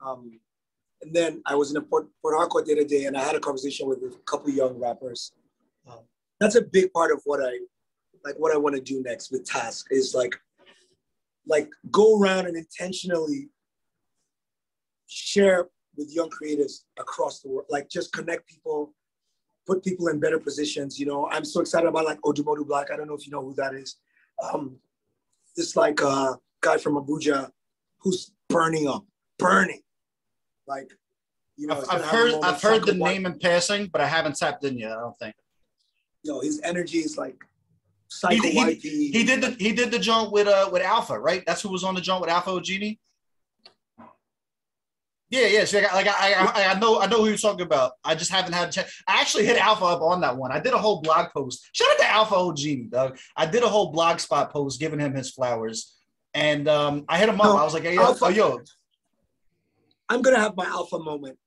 and then I was in a Port Harcourt the other day, and I had a conversation with a couple of young rappers. That's a big part of what I want to do next with Task is like go around and intentionally share with young creatives across the world, like just connect people, put people in better positions. You know, I'm so excited about like Odumodu Black. I don't know if you know who that is. This like guy from Abuja who's burning. Like, you know,
I've heard the name in passing, but I haven't tapped in yet. I don't think.
You know, his energy is like
he did the joint with Alpha, right? That's who was on the joint with Alpha Ogini. Yeah. So I know who you're talking about. I just haven't had a chance. I actually hit Alpha up on that one. I did a whole blog post. Shout out to Alpha Ogini, dog. I did a whole blog spot post giving him his flowers, and I hit him up. I was like, hey, yo.
I'm gonna have my Alpha moment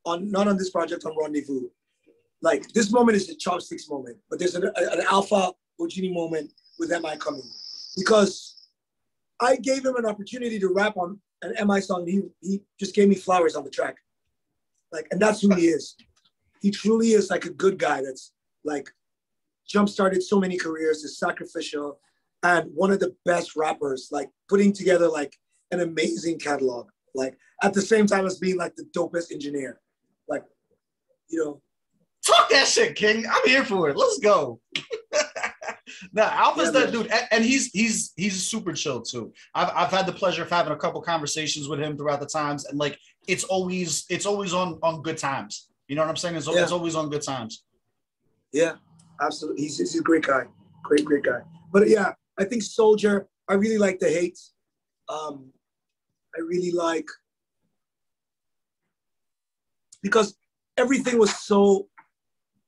not on this project, on Rendezvous. Like this moment is the chopsticks moment, but there's an Alpha Ogini moment with MI coming, because I gave him an opportunity to rap on an MI song. He just gave me flowers on the track, like, and that's who he is. He truly is like a good guy that's like jump-started so many careers, is sacrificial, and one of the best rappers, like putting together like an amazing catalog, like at the same time as being like the dopest engineer. Like, you know.
Talk that shit, King. I'm here for it. Let's go. Now, Alpha's that dude, and he's super chill too. I've had the pleasure of having a couple conversations with him throughout the times, and like it's always on good times. You know what I'm saying? It's always on good times.
Yeah, absolutely. He's a great guy. Great guy. But yeah, I think Soldier, I really like the hate. I really like, because everything was so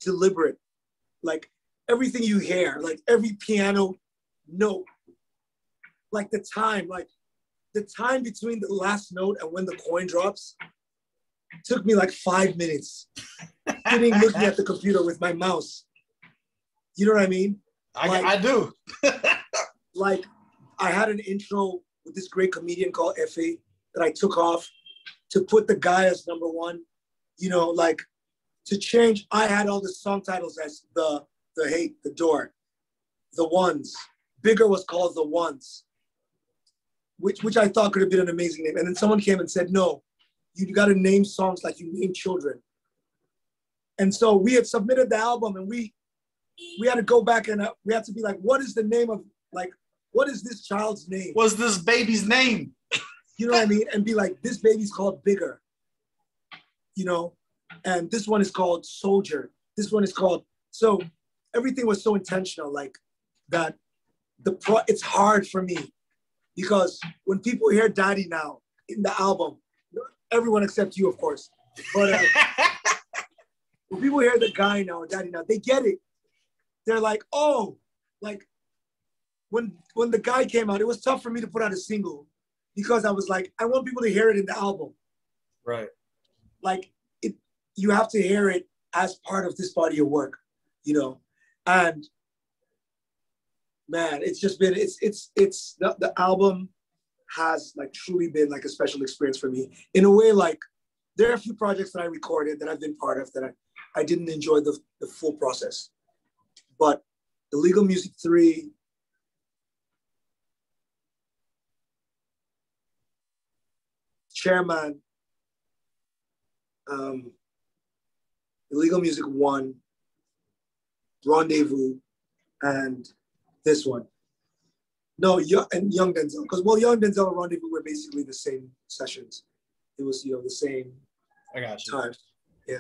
deliberate. Like everything you hear, like every piano note, like the time between the last note and when the coin drops took me like 5 minutes sitting looking at the computer with my mouse. You know what I mean?
I do.
Like I had an intro with this great comedian called F.A. that I took off to put the guy as number one, you know, like to change. I had all the song titles as the hate, the door, the ones. Bigger was called the ones, which I thought could have been an amazing name. And then someone came and said, no, you got to name songs like you name children. And so we had submitted the album, and we had to go back and we had to be like, what is the name of, like, what is this child's name?
What's this baby's name?
You know what I mean? And be like, this baby's called Bigger, you know? And this one is called Soldier. This one is called, so everything was so intentional, like that it's hard for me, because when people hear Daddy Now in the album, everyone except you, of course, but when people hear the guy now, Daddy Now, they get it. They're like, oh, like when the guy came out, it was tough for me to put out a single, because I was like, I want people to hear it in the album.
Right.
Like you have to hear it as part of this body of work, you know? And man, it's just been, the album has like truly been like a special experience for me. In a way, like there are a few projects that I recorded that I've been part of that I didn't enjoy the full process. But Illegal Music 3, Chairman, Illegal Music 1, Rendezvous, and this one. No, and Young Denzel. Because, well, Young Denzel and Rendezvous were basically the same sessions. It was, the same time. Yeah.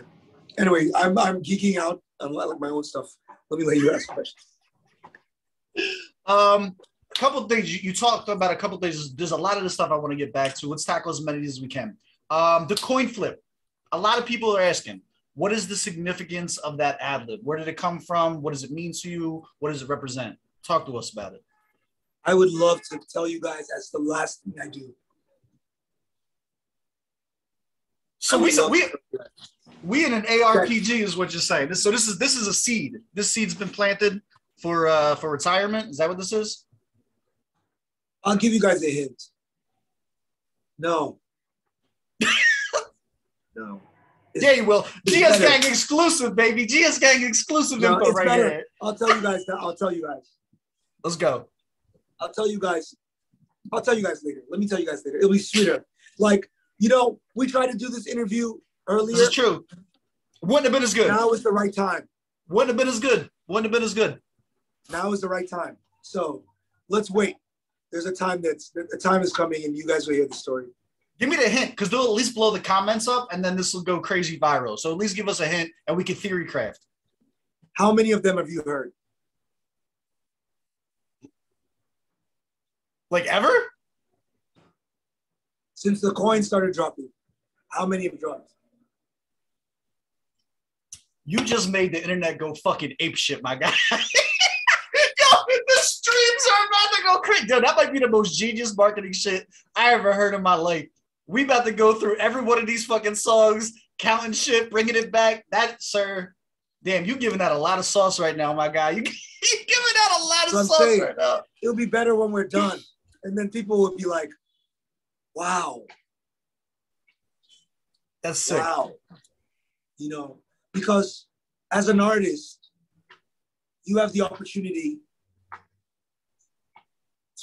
Anyway, I'm geeking out on like my own stuff. Let me let you ask questions.
A couple of things. You talked about a couple of things. There's a lot of the stuff I want to get back to. Let's tackle as many as we can. The coin flip. A lot of people are asking, what is the significance of that ad-lib? Where did it come from? What does it mean to you? What does it represent? Talk to us about it.
I would love to tell you guys that's the last thing I do.
So we in an ARPG is what you're saying. So this is a seed. This seed's been planted for retirement. Is that what this is?
I'll give you guys a hint. No. No.
Yeah, you will. GSGang exclusive, baby. GSGang exclusive info right here.
I'll tell you guys.
Let's go.
I'll tell you guys later. Let me tell you guys later. It'll be sweeter. Like, we tried to do this interview earlier.
This is true. Wouldn't have been as good.
Now is the right time.
Wouldn't have been as good.
Now is the right time. So let's wait. There's a time is coming and you guys will hear the story.
Give me the hint, because they'll at least blow the comments up and then this will go crazy viral. So at least give us a hint and we can theory craft.
How many of them have you heard?
Like ever?
Since the coin started dropping, how many have dropped?
You just made the internet go fucking apeshit, my guy. Yo, the streams are about to go crazy. Yo, that might be the most genius marketing shit I ever heard in my life. We about to go through every one of these fucking songs, counting shit, bringing it back. That, sir, damn, you giving out a lot of sauce right now, my guy. You giving out a lot of sauce right now.
It'll be better when we're done. And then people will be like, wow.
That's sick.
Wow. Because as an artist, you have the opportunity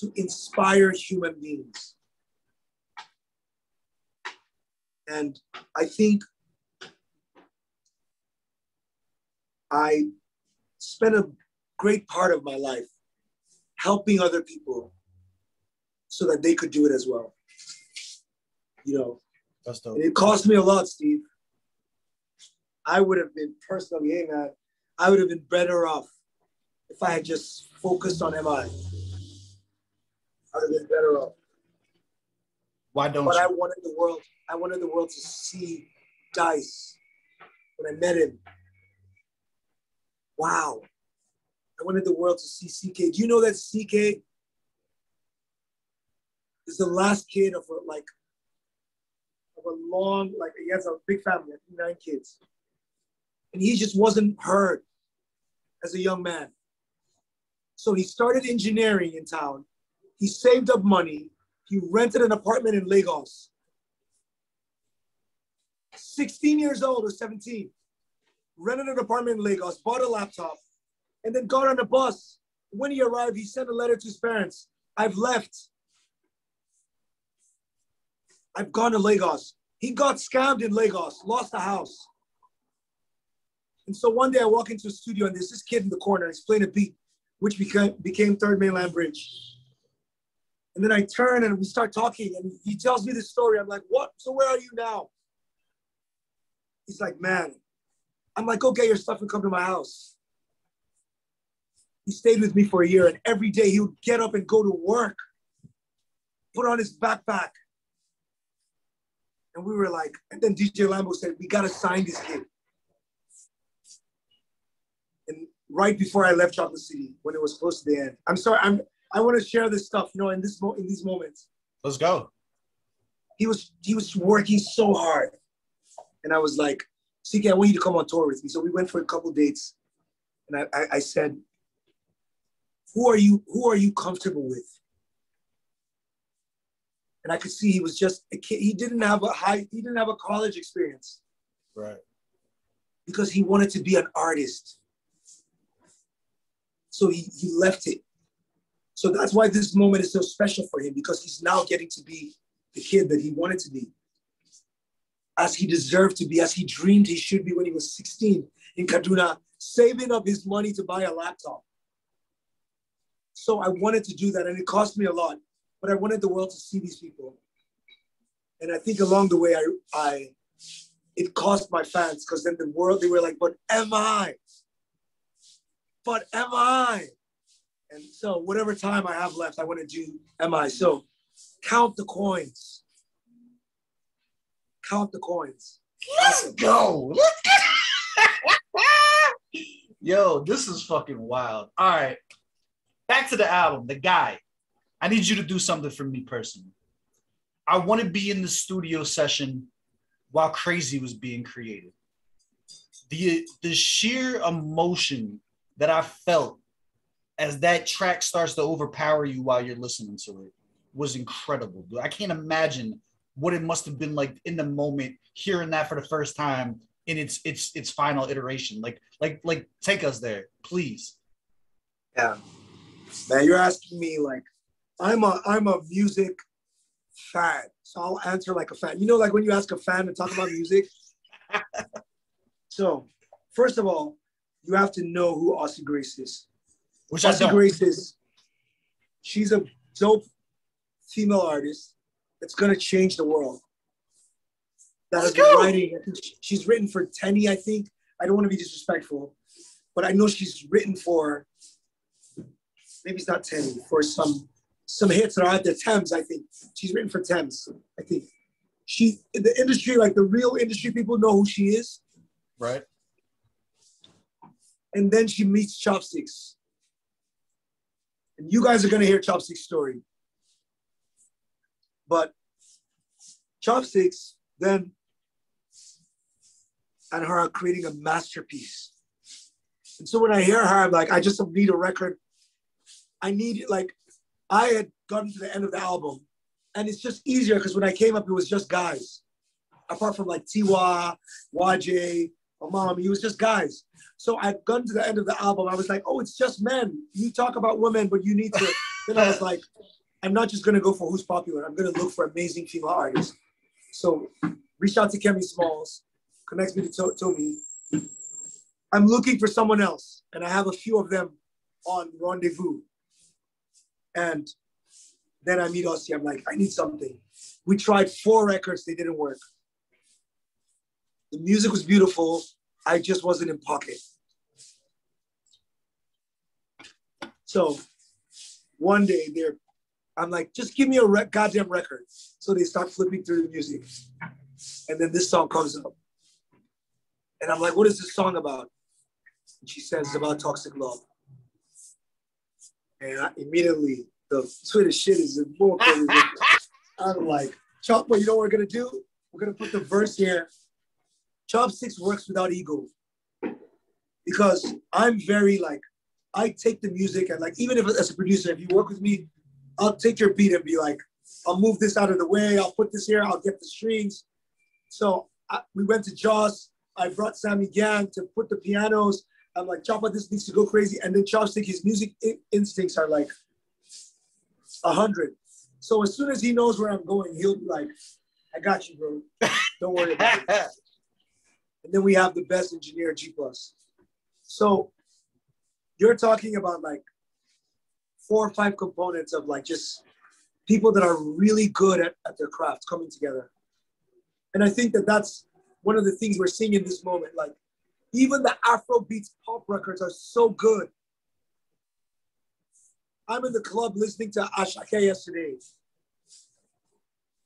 to inspire human beings. And I think I spent a great part of my life helping other people so that they could do it as well.
That's dope.
And it cost me a lot, Steve. I would have been personally, hey man, I would have been better off if I had just focused on MI. I would have been better off.
Why don't
but
you?
I wanted the world to see Dice when I met him. Wow. I wanted the world to see CK. Do you know that CK is the last kid of a long, he has a big family, 9 kids. And he just wasn't heard as a young man. So he started engineering in town. He saved up money. He rented an apartment in Lagos. 16 years old or 17. Rented an apartment in Lagos, bought a laptop, and then got on a bus. When he arrived, he sent a letter to his parents. I've left. I've gone to Lagos. He got scammed in Lagos, lost a house. And so one day I walk into a studio and there's this kid in the corner. He's playing a beat, which became Third Mainland Bridge. And then I turn and we start talking and he tells me this story. I'm like, what? So where are you now? He's like, man. I'm like, go get your stuff and come to my house. He stayed with me for a year and every day he would get up and go to work, put on his backpack. And we were like, and then DJ Lambo said, we got to sign this kid. And right before I left Chocolate City, when it was close to the end, I'm sorry, I want to share this stuff, in these moments.
Let's go.
He was working so hard. And I was like, CK, I want you to come on tour with me. So we went for a couple dates. And I said, who are you comfortable with? And I could see he was just a kid. He didn't have a college experience.
Right.
Because he wanted to be an artist. So he left it. So that's why this moment is so special for him, because he's now getting to be the kid that he wanted to be, as he deserved to be, as he dreamed he should be when he was 16 in Kaduna, saving up his money to buy a laptop. So I wanted to do that, and it cost me a lot, but I wanted the world to see these people. And I think along the way, it cost my fans, because then the world, they were like, but am I? But am I? And so whatever time I have left, I want to do am I. So count the coins. Count the coins.
Let's go. Yo, this is fucking wild. All right. Back to the album, The Guy. I need you to do something for me personally. I want to be in the studio session while Crazy was being created. The sheer emotion that I felt as that track starts to overpower you while you're listening to it was incredible, dude. I can't imagine what it must have been like in the moment, hearing that for the first time in its final iteration. Like take us there, please.
Yeah, man, you're asking me like, I'm a music fan, so I'll answer like a fan. You know, like when you ask a fan to talk about music. So, first of all, you have to know who Aussie Grace is.
Which I don't.
Aussie Grace is, she's a dope female artist that's gonna change the world. That has been writing. She's written for Tenny, I think. I don't want to be disrespectful, but I know she's written for, maybe it's not Tenny, for some hits that are out there. Thames, I think. She's written for Thames, I think. She, in the industry, like the real industry people know who she is.
Right.
And then she meets Chopsticks. And you guys are going to hear Chopsticks' story. But Chopsticks then and her are creating a masterpiece. And so when I hear her, I'm like, I just need a record. I had gotten to the end of the album, and it's just easier because when I came up, it was just guys. Apart from like Tiwa, YJ, Mom, it was just guys. So I'd gotten to the end of the album. I was like, oh, it's just men. You talk about women, but you need to. Then I was like, I'm not just going to go for who's popular. I'm going to look for amazing female artists. So reach out to Kemi Smalls, connects me to Toby. I'm looking for someone else. And I have a few of them on Rendezvous. And then I meet Aussie. I'm like, I need something. We tried 4 records. They didn't work. The music was beautiful. I just wasn't in pocket. So one day I'm like, just give me a goddamn record. So they start flipping through the music. And then this song comes up. And I'm like, what is this song about? And she says, it's about toxic love. And immediately, the Twitter shit is more crazy. I'm like, Chopper, you know what we're going to do? We're going to put the verse here. Chopsticks works without ego. Because I'm very like, I take the music and like, even if as a producer, if you work with me, I'll take your beat and be like, I'll move this out of the way. I'll put this here. I'll get the strings. So we went to Joss. I brought Sammy Gang to put the pianos. I'm like, Chopper, this needs to go crazy. And then Chopstick, his music instincts are like 100. So as soon as he knows where I'm going, he'll be like, I got you, bro. Don't worry about it. And then we have the best engineer, G+. So you're talking about like 4 or 5 components of like just people that are really good at their craft coming together. And I think that that's one of the things we're seeing in this moment. Like even the Afrobeats pop records are so good. I'm in the club listening to Ashake yesterday.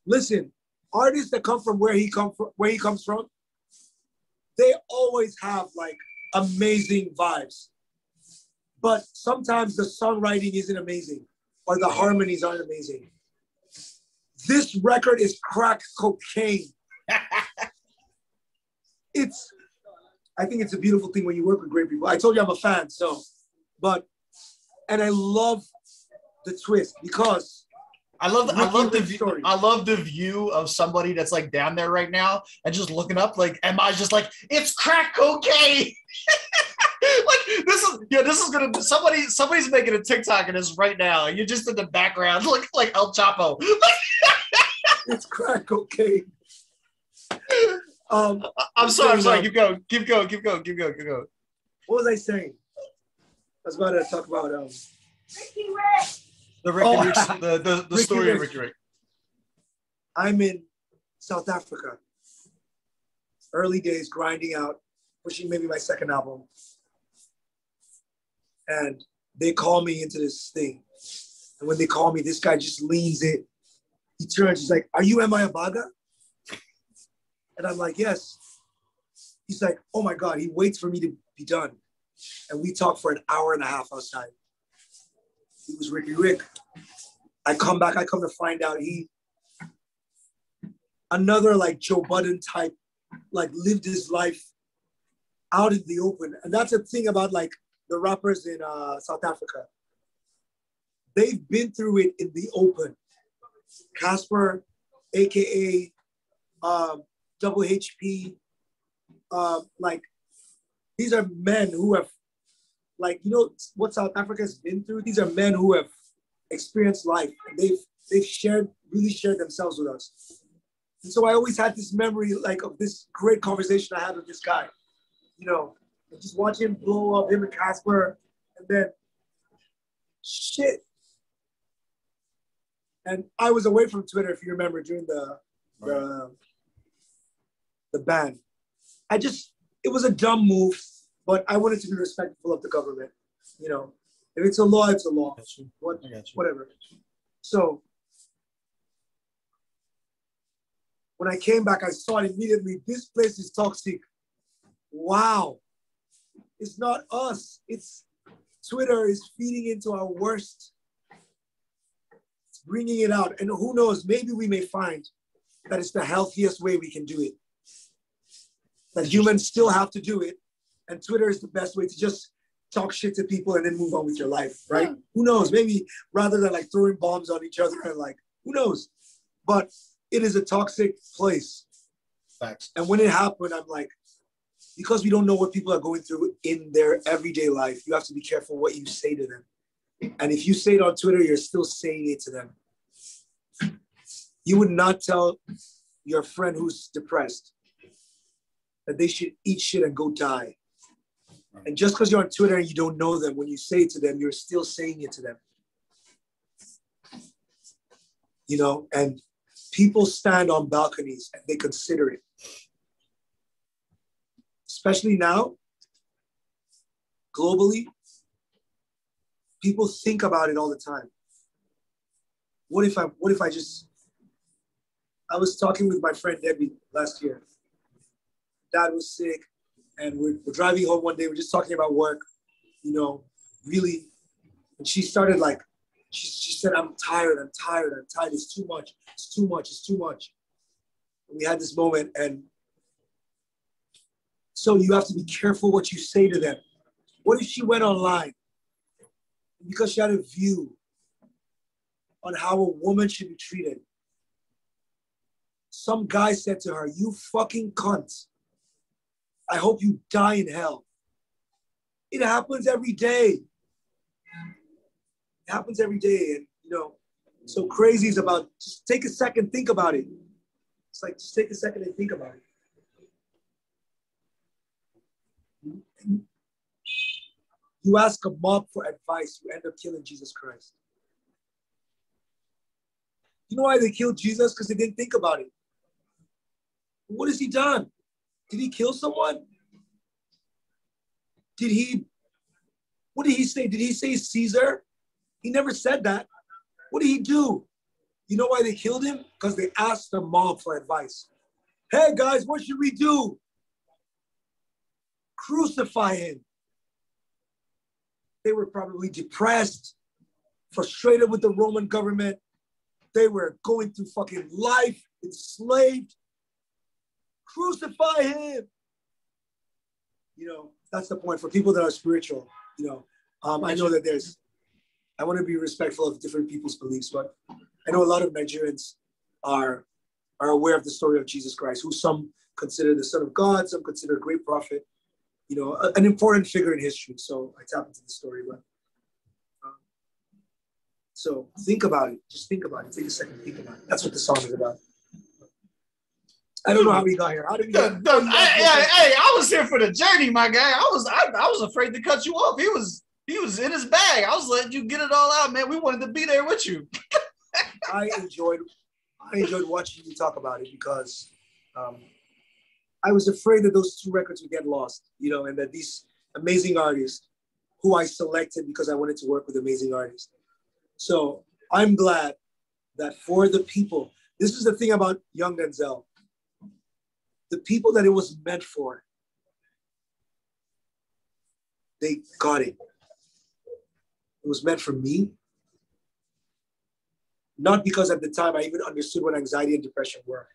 Listen, artists that come from where he comes from, they always have like amazing vibes. But sometimes the songwriting isn't amazing or the harmonies aren't amazing. This record is crack cocaine. I think it's a beautiful thing when you work with great people. I told you I'm a fan, but And I love the twist because
I love the view of somebody that's like down there right now and just looking up, like Emma's just like, it's crack cocaine. Like this is gonna somebody's making a TikTok of this right now. You're just in the background, like El Chapo.
It's crack cocaine.
I'm sorry. Keep going.
What was I saying? I was about to talk about
Ricky Rick. The story of Ricky Rick.
I'm in South Africa. Early days, grinding out, pushing maybe my second album. And they call me into this thing. And when they call me, this guy just leans in. He turns, he's like, are you Abaga? And I'm like, yes. He's like, oh my God. He waits for me to be done. And we talk for an hour and a half outside. He was Ricky Rick. I come to find out another like Joe Budden type, like lived his life out in the open. And that's the thing about like the rappers in South Africa. They've been through it in the open. Casper, AKA Double HP, like these are men who have, like, you know what South Africa has been through? These are men who have experienced life. And they've really shared themselves with us. And so I always had this memory like of this great conversation I had with this guy, you know, and just watch him blow up, him and Casper, and then shit. And I was away from Twitter, if you remember, during the ban. It was a dumb move, but I wanted to be respectful of the government. You know, if it's a law, it's a law. Whatever. So when I came back, I saw it immediately. This place is toxic. Wow. It's not us. It's Twitter is feeding into our worst. It's bringing it out. And who knows, maybe we may find that it's the healthiest way we can do it. That humans still have to do it. And Twitter is the best way to just talk shit to people and then move on with your life, right? Yeah. Who knows? Maybe rather than like throwing bombs on each other and like, who knows? But it is a toxic place.
Facts.
And when it happened, I'm like, because we don't know what people are going through in their everyday life, you have to be careful what you say to them. And if you say it on Twitter, you're still saying it to them. You would not tell your friend who's depressed that they should eat shit and go die. And just because you're on Twitter and you don't know them, when you say it to them, you're still saying it to them. You know, and people stand on balconies and they consider it. Especially now, globally, people think about it all the time. What if I was talking with my friend Debbie last year. Dad was sick and we're driving home one day. We're just talking about work, you know, really. And she started like, she said, I'm tired. It's too much. And we had this moment, and so you have to be careful what you say to them. What if she went online because she had a view on how a woman should be treated? Some guy said to her, you fucking cunt. I hope you die in hell. It happens every day. It happens every day. And, you know, so crazy is about, just take a second, think about it. It's like, just take a second and think about it. You ask a mob for advice, you end up killing Jesus Christ. You know why they killed Jesus? Because they didn't think about it. What has he done? Did he kill someone? What did he say? Did he say Caesar? He never said that. What did he do? You know why they killed him? Because they asked the mob for advice. Hey guys, what should we do? Crucify him. They were probably depressed, frustrated with the Roman government. They were going through fucking life, enslaved. Crucify him. You know, that's the point for people that are spiritual. You know, I know that there's I want to be respectful of different people's beliefs, but I know a lot of Nigerians are aware of the story of Jesus Christ, who some consider the Son of God, some consider a great prophet, you know, an important figure in history. So I tap into the story, but so think about it. Just think about it. Take a second, think about it. That's what the song is about. I don't know how we got here. How did we get?
Hey, I was here for the journey, my guy. I was afraid to cut you off. He was in his bag. I was letting you get it all out, man. We wanted to be there with you.
I enjoyed watching you talk about it because I was afraid that those 2 records would get lost, you know, and that these amazing artists who I selected because I wanted to work with amazing artists. So I'm glad that for the people, this is the thing about Young Denzel, the people that it was meant for, they got it. It was meant for me. Not because at the time I even understood what anxiety and depression were,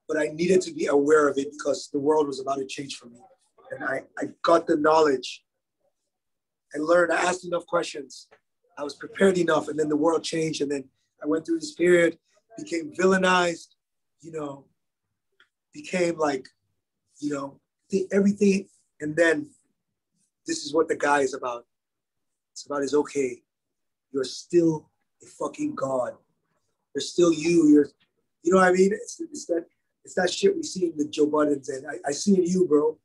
but I needed to be aware of it because the world was about to change for me. And I got the knowledge. I learned, I asked enough questions. I was prepared enough, and then the world changed. And then I went through this period, became villainized, you know, became like, you know, everything. And then this is what the guy is about. It's about is okay. You're still a fucking God. You're still you. You know what I mean? It's that shit we see in the Joe Buddens, and I see in you, bro.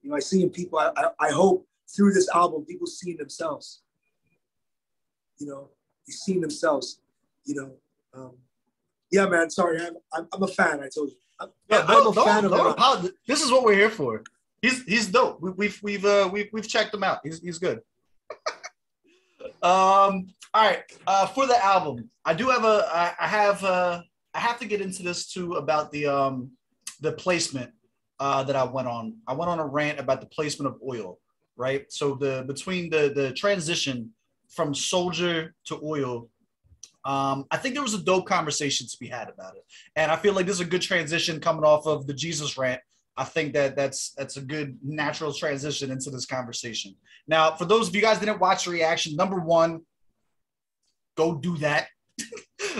You know, I see in people. I hope through this album, people see themselves. You know, they see themselves. You know, yeah, man. Sorry, I'm a fan. I told you. I'm a fan of him.
This is what we're here for. He's dope. We've checked him out. He's good. All right. For the album, I have to get into this too about the placement that I went on. I went on a rant about the placement of oil, right? So between the transition from Soldier to Oil, I think there was a dope conversation to be had about it. And I feel like this is a good transition coming off of the Jesus rant. I think that's a good natural transition into this conversation. Now, for those of you guys that didn't watch the reaction, number 1, go do that.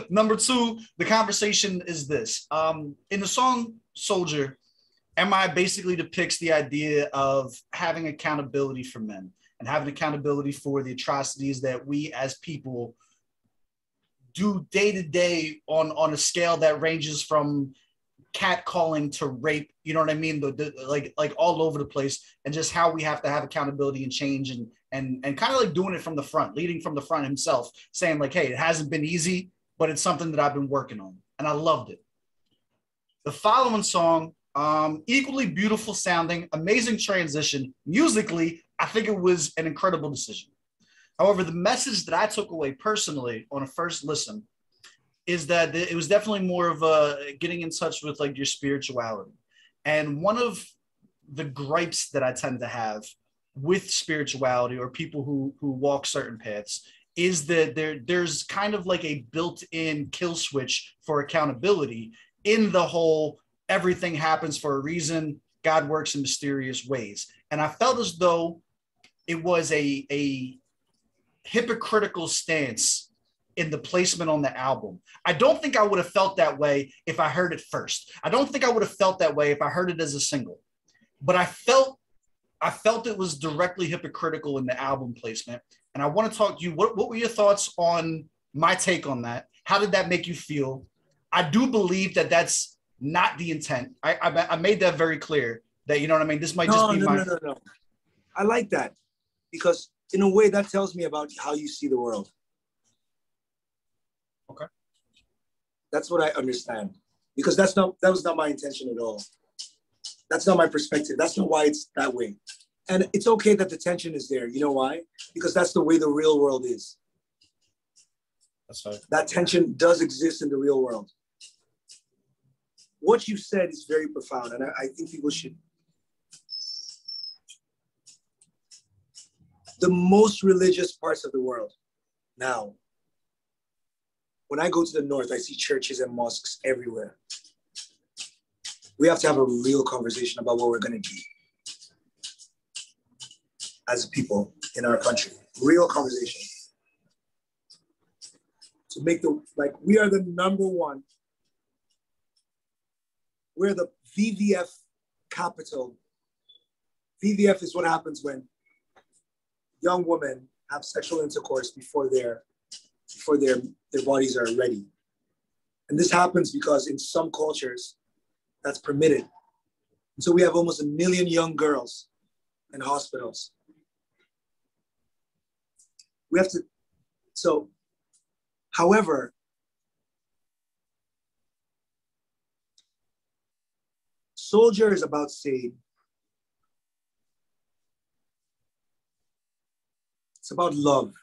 Number 2, the conversation is this. In the song Soldier, MI basically depicts the idea of having accountability for men and having accountability for the atrocities that we as people do day to day on a scale that ranges from catcalling to rape, you know what I mean? Like all over the place, and just how we have to have accountability and change and kind of like doing it from the front, leading from the front himself, saying like, hey, it hasn't been easy, but it's something that I've been working on. And I loved it. The following song, equally beautiful sounding, amazing transition. Musically, I think it was an incredible decision. However, the message that I took away personally on a first listen is that it was definitely more of a getting in touch with like your spirituality. And one of the gripes that I tend to have with spirituality or people who walk certain paths is that there's kind of like a built-in kill switch for accountability in the whole everything happens for a reason, God works in mysterious ways. And I felt as though it was a hypocritical stance in the placement on the album. I don't think I would have felt that way if I heard it first. I don't think I would have felt that way if I heard it as a single. But I felt it was directly hypocritical in the album placement. And I want to talk to you. What were your thoughts on my take on that? How did that make you feel? I do believe that that's not the intent. I made that very clear that, you know what I mean? This might just be
No. I like that because in a way that tells me about how you see the world.
Okay.
That's what I understand because that was not my intention at all. That's not my perspective. That's not why it's that way. And it's okay that the tension is there. You know why? Because that's the way the real world is.
That's right.
That tension does exist in the real world. What you said is very profound, and I think people should. The most religious parts of the world now, when I go to the north, I see churches and mosques everywhere. We have to have a real conversation about what we're going to do as people in our country. Real conversation. to make we are the number one. We're the VVF capital. VVF is what happens when young women have sexual intercourse before their bodies are ready. And this happens because in some cultures, that's permitted. And so we have almost 1 million young girls in hospitals. However, Soldier is about saying, it's about love.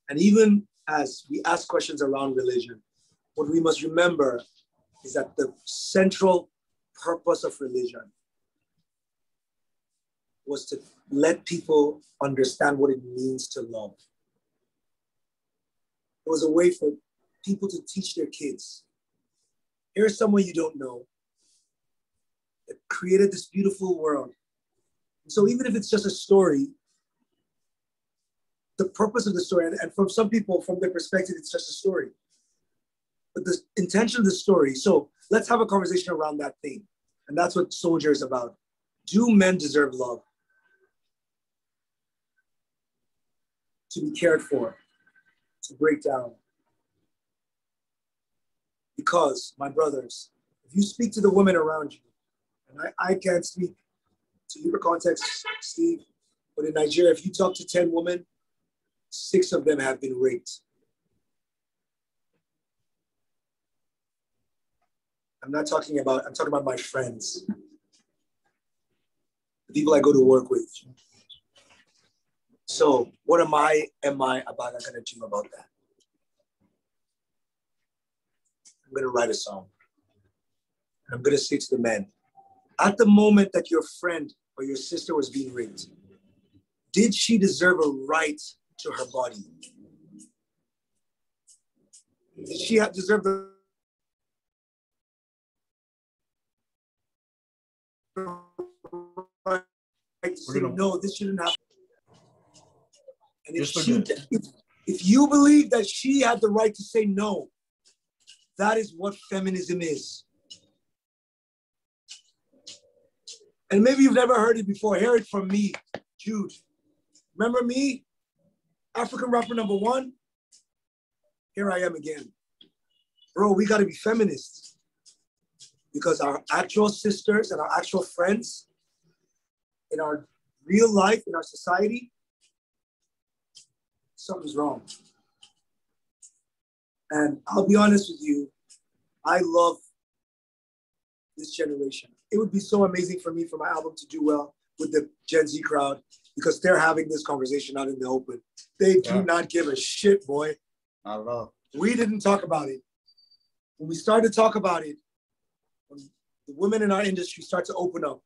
And even as we ask questions around religion, what we must remember is that the central purpose of religion was to let people understand what it means to love. It was a way for people to teach their kids. Here's someone you don't know that created this beautiful world. So even if it's just a story, the purpose of the story, and from some people, from their perspective, it's just a story. But the intention of the story, so let's have a conversation around that thing. And that's what Soldier is about. Do men deserve love? To be cared for, to break down. Because, my brothers, if you speak to the women around you, and I can't speak to your context, Steve, but in Nigeria, if you talk to 10 women, 6 of them have been raped. I'm talking about my friends, the people I go to work with. So what am I, Abaga, gonna do about that? I'm gonna write a song. And I'm gonna say to the men, at the moment that your friend or your sister was being raped, did she deserve a right to her body? Did she deserve the right to say, no, this shouldn't happen? And if you believe that she had the right to say no, that is what feminism is. And maybe you've never heard it before. Hear it from me, Jude. Remember me? African rapper #1? Here I am again. Bro, we gotta be feminists. Because our actual sisters and our actual friends in our real life, in our society, something's wrong. And I'll be honest with you, I love this generation. It would be so amazing for me for my album to do well with the Gen Z crowd because they're having this conversation out in the open. They do not give a shit, boy.
I don't know.
We didn't talk about it. When we started to talk about it, when the women in our industry start to open up,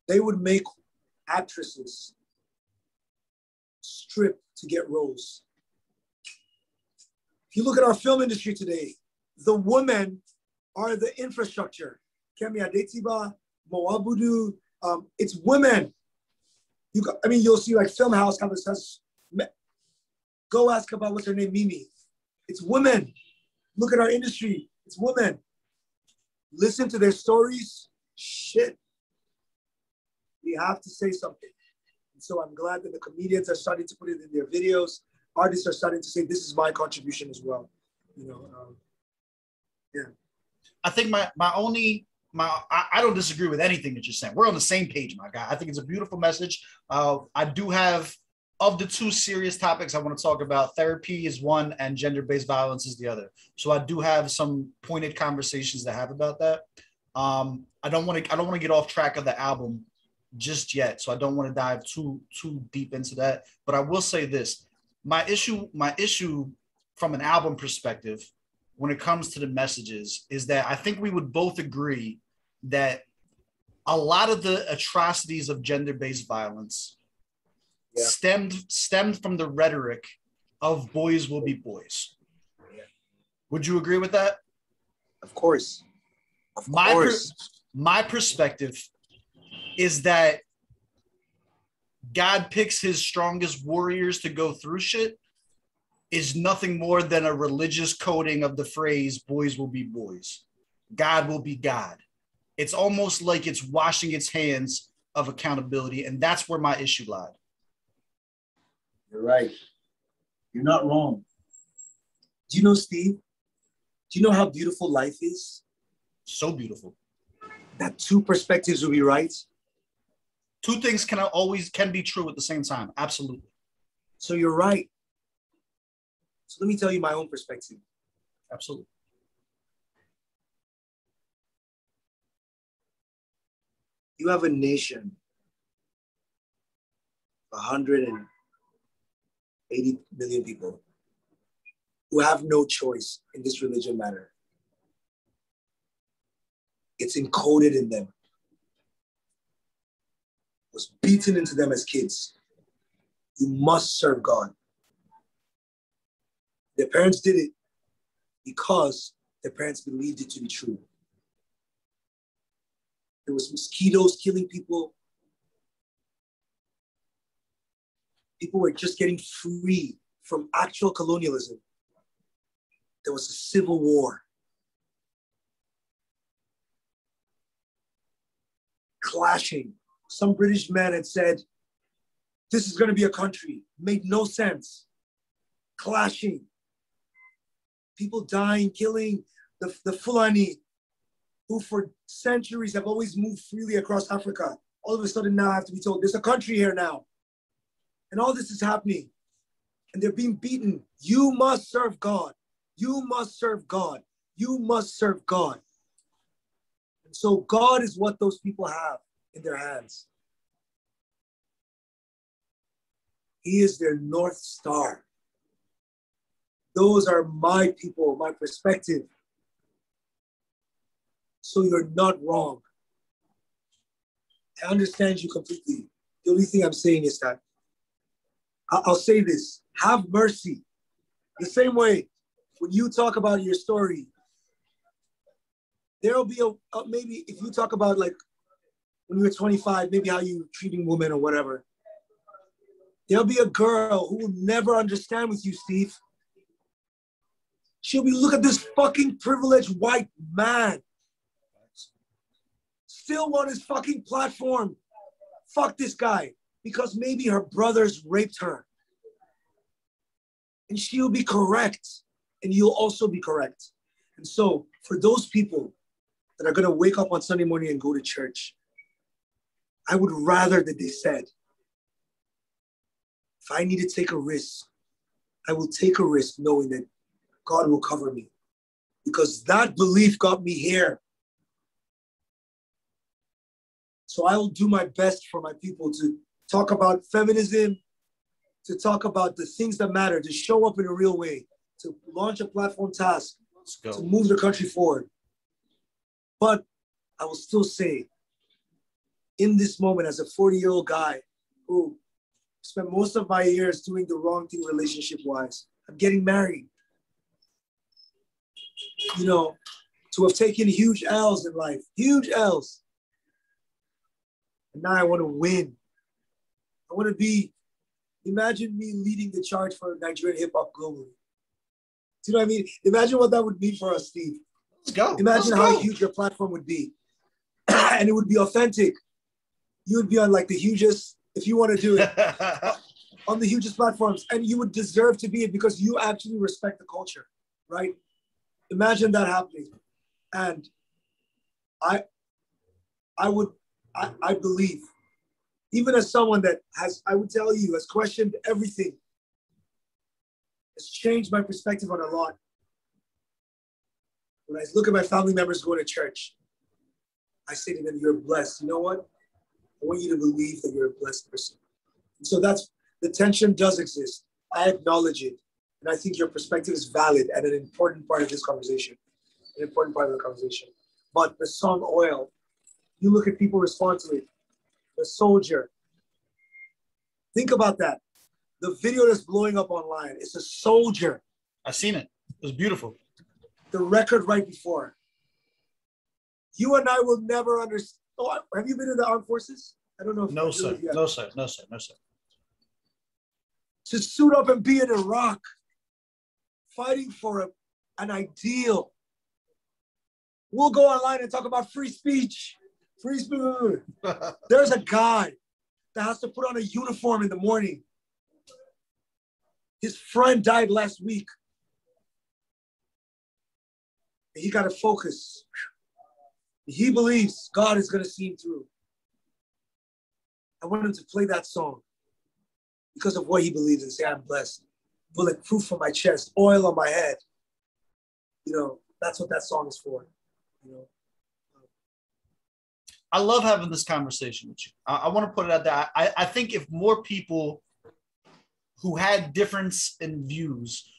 they would make actresses strip to get roles. If you look at our film industry today, the women are the infrastructure. Kemi Adetiba, Moabudu, it's women. You'll see like Film House has, go ask about what's her name, Mimi. It's women. Look at our industry, it's women. Listen to their stories, shit. We have to say something. And so I'm glad that the comedians are starting to put it in their videos. Artists are starting to say, this is my contribution as well. Yeah.
I think I don't disagree with anything that you're saying. We're on the same page, my guy. I think it's a beautiful message. I do have, of the 2 serious topics I want to talk about, therapy is one and gender-based violence is the other. So I do have some pointed conversations to have about that. I don't want to get off track of the album just yet. So I don't want to dive too deep into that. But I will say this. My issue from an album perspective, when it comes to the messages, is that I think we would both agree that a lot of the atrocities of gender-based violence stemmed from the rhetoric of boys will be boys. Yeah. Would you agree with that?
Of course.
My perspective is that God picks his strongest warriors to go through shit is nothing more than a religious coding of the phrase, boys will be boys. God will be God. It's almost like it's washing its hands of accountability. And that's where my issue lied.
You're right. You're not wrong. Do you know, Steve? Do you know how beautiful life is?
So beautiful.
That two perspectives will be right.
Two things can be true at the same time. Absolutely.
So you're right. So let me tell you my own perspective.
Absolutely.
You have a nation, 180 million people who have no choice in this religion matter. It's encoded in them. It was beaten into them as kids. You must serve God. Their parents did it because their parents believed it to be true. There was mosquitoes killing people. People were just getting free from actual colonialism. There was a civil war. Clashing. Some British man had said, this is going to be a country. Made no sense. Clashing. People dying, killing the Fulani, who for centuries have always moved freely across Africa. All of a sudden now have to be told, there's a country here now. And all this is happening. And they're being beaten. You must serve God. You must serve God. You must serve God. And so God is what those people have in their hands. He is their North Star. Those are my people, my perspective. So you're not wrong. I understand you completely. The only thing I'm saying is that, I'll say this, have mercy. The same way, when you talk about your story, there'll be maybe if you talk about like when you were 25, maybe how you were treating women or whatever, there'll be a girl who will never understand with you, Steve. She'll be, look at this fucking privileged white man. Still want his fucking platform. Fuck this guy. Because maybe her brothers raped her. And she'll be correct. And you'll also be correct. And so for those people that are going to wake up on Sunday morning and go to church, I would rather that they said, if I need to take a risk, I will take a risk knowing that God will cover me. Because that belief got me here. So I will do my best for my people to talk about feminism, to talk about the things that matter, to show up in a real way, to launch a platform task, to move the country forward. But I will still say, in this moment, as a 40-year-old guy who spent most of my years doing the wrong thing relationship-wise, I'm getting married. You know, to have taken huge L's in life, huge L's. And now I want to win. I want to be, imagine me leading the charge for Nigerian hip hop globally. Do you know what I mean? Imagine what that would mean for us, Steve.
Let's go.
Imagine how huge your platform would be. And it would be authentic. You would be on like the hugest, if you want to do it, on the hugest platforms. And you would deserve to be it because you actually respect the culture, right? Imagine that happening. And I believe, even as someone that has, I would tell you, has questioned everything, has changed my perspective on a lot. When I look at my family members going to church, I say to them, you're blessed. You know what? I want you to believe that you're a blessed person. And so that's, the tension does exist. I acknowledge it. And I think your perspective is valid and an important part of this conversation, an important part of the conversation. But the song Oil, you look at people respond to it. The soldier. Think about that. The video that's blowing up online, it's a soldier.
I've seen it. It was beautiful.
The record right before. You and I will never understand. Oh, have you been in the armed forces? I don't know if
no, sir. No, sir. No, sir. No, sir.
To suit up and be in Iraq, fighting for an ideal. We'll go online and talk about free speech. Free speech. There's a guy that has to put on a uniform in the morning. His friend died last week. And he got to focus. He believes God is going to see him through. I want him to play that song because of what he believes and say, I'm blessed. Bulletproof on my chest, oil on my head. You know, that's what that song is for. You know.
I love having this conversation with you. I want to put it out there. I think if more people who had difference in views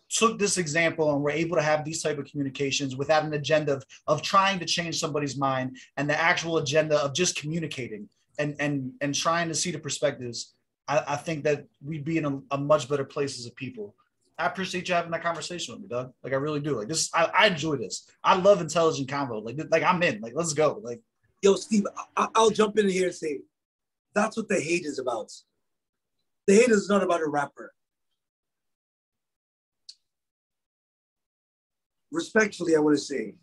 took this example and were able to have these type of communications without an agenda of trying to change somebody's mind and the actual agenda of just communicating and trying to see the perspectives, I think that we'd be in a much better place as a people. I appreciate you having that conversation with me, Doug. Like, I really do. Like, this, I enjoy this. I love intelligent convo. Like I'm in. Like, let's go. Like,
yo, Steve, I'll jump in here and say, that's what the hate is about. The hate is not about a rapper. Respectfully, I want to say,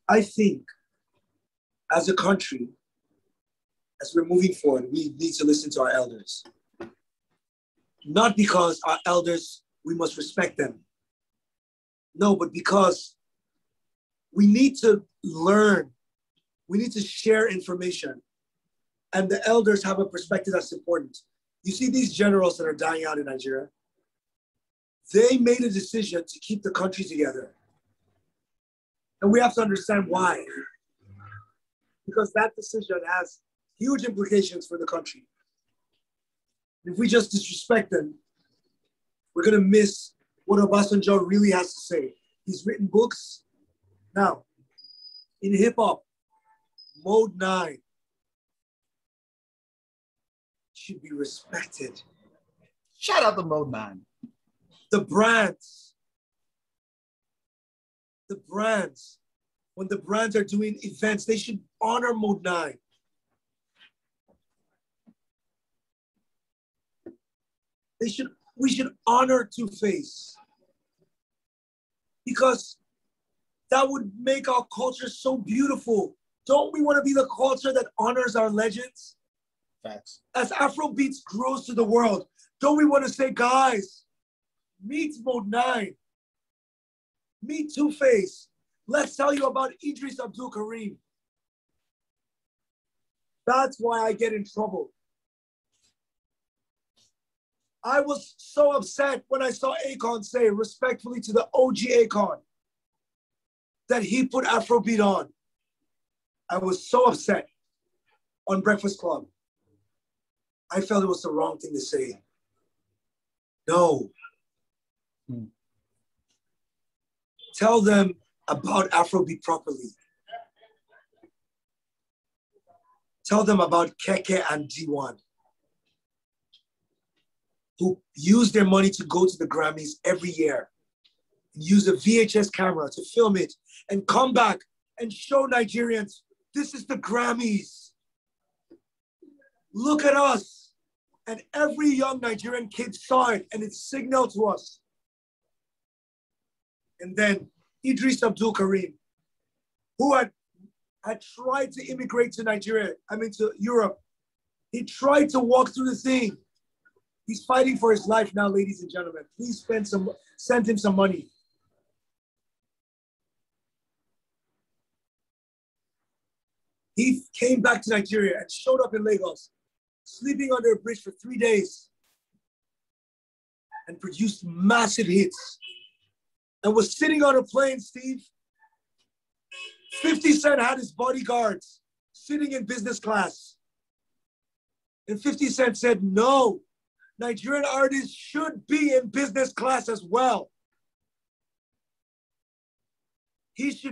I think as a country, as we're moving forward, we need to listen to our elders. Not because our elders, we must respect them. No, but because we need to learn. We need to share information. And the elders have a perspective that's important. You see these generals that are dying out in Nigeria? They made a decision to keep the country together. And we have to understand why. Because that decision has huge implications for the country. If we just disrespect them, we're going to miss what Obasanjo really has to say. He's written books. Now, in hip hop, Mode 9 should be respected.
shout out to Mode 9.
The brands, when the brands are doing events, they should honor Mode 9. We should honor Two-Face because that would make our culture so beautiful. Don't we want to be the culture that honors our legends?
Facts.
As Afrobeats grows to the world, don't we want to say, guys, meet Mode 9, meet Two-Face. Let's tell you about Idris Abdul Karim. That's why I get in trouble. I was so upset when I saw Akon say respectfully to the OG Akon that he put Afrobeat on. I was so upset on Breakfast Club. I felt it was the wrong thing to say. No. Tell them about Afrobeat properly. Tell them about Keke and D1, who use their money to go to the Grammys every year, and use a VHS camera to film it and come back and show Nigerians, this is the Grammys. Look at us. And every young Nigerian kid saw it and it signaled to us. And then Idris Abdul Karim, who had tried to immigrate to to Europe. He tried to walk through the thing. He's fighting for his life now, ladies and gentlemen. Please send him some money. He came back to Nigeria and showed up in Lagos, sleeping under a bridge for 3 days and produced massive hits and was sitting on a plane, Steve. 50 Cent had his bodyguards sitting in business class. And 50 Cent said, no, Nigerian artists should be in business class as well. He should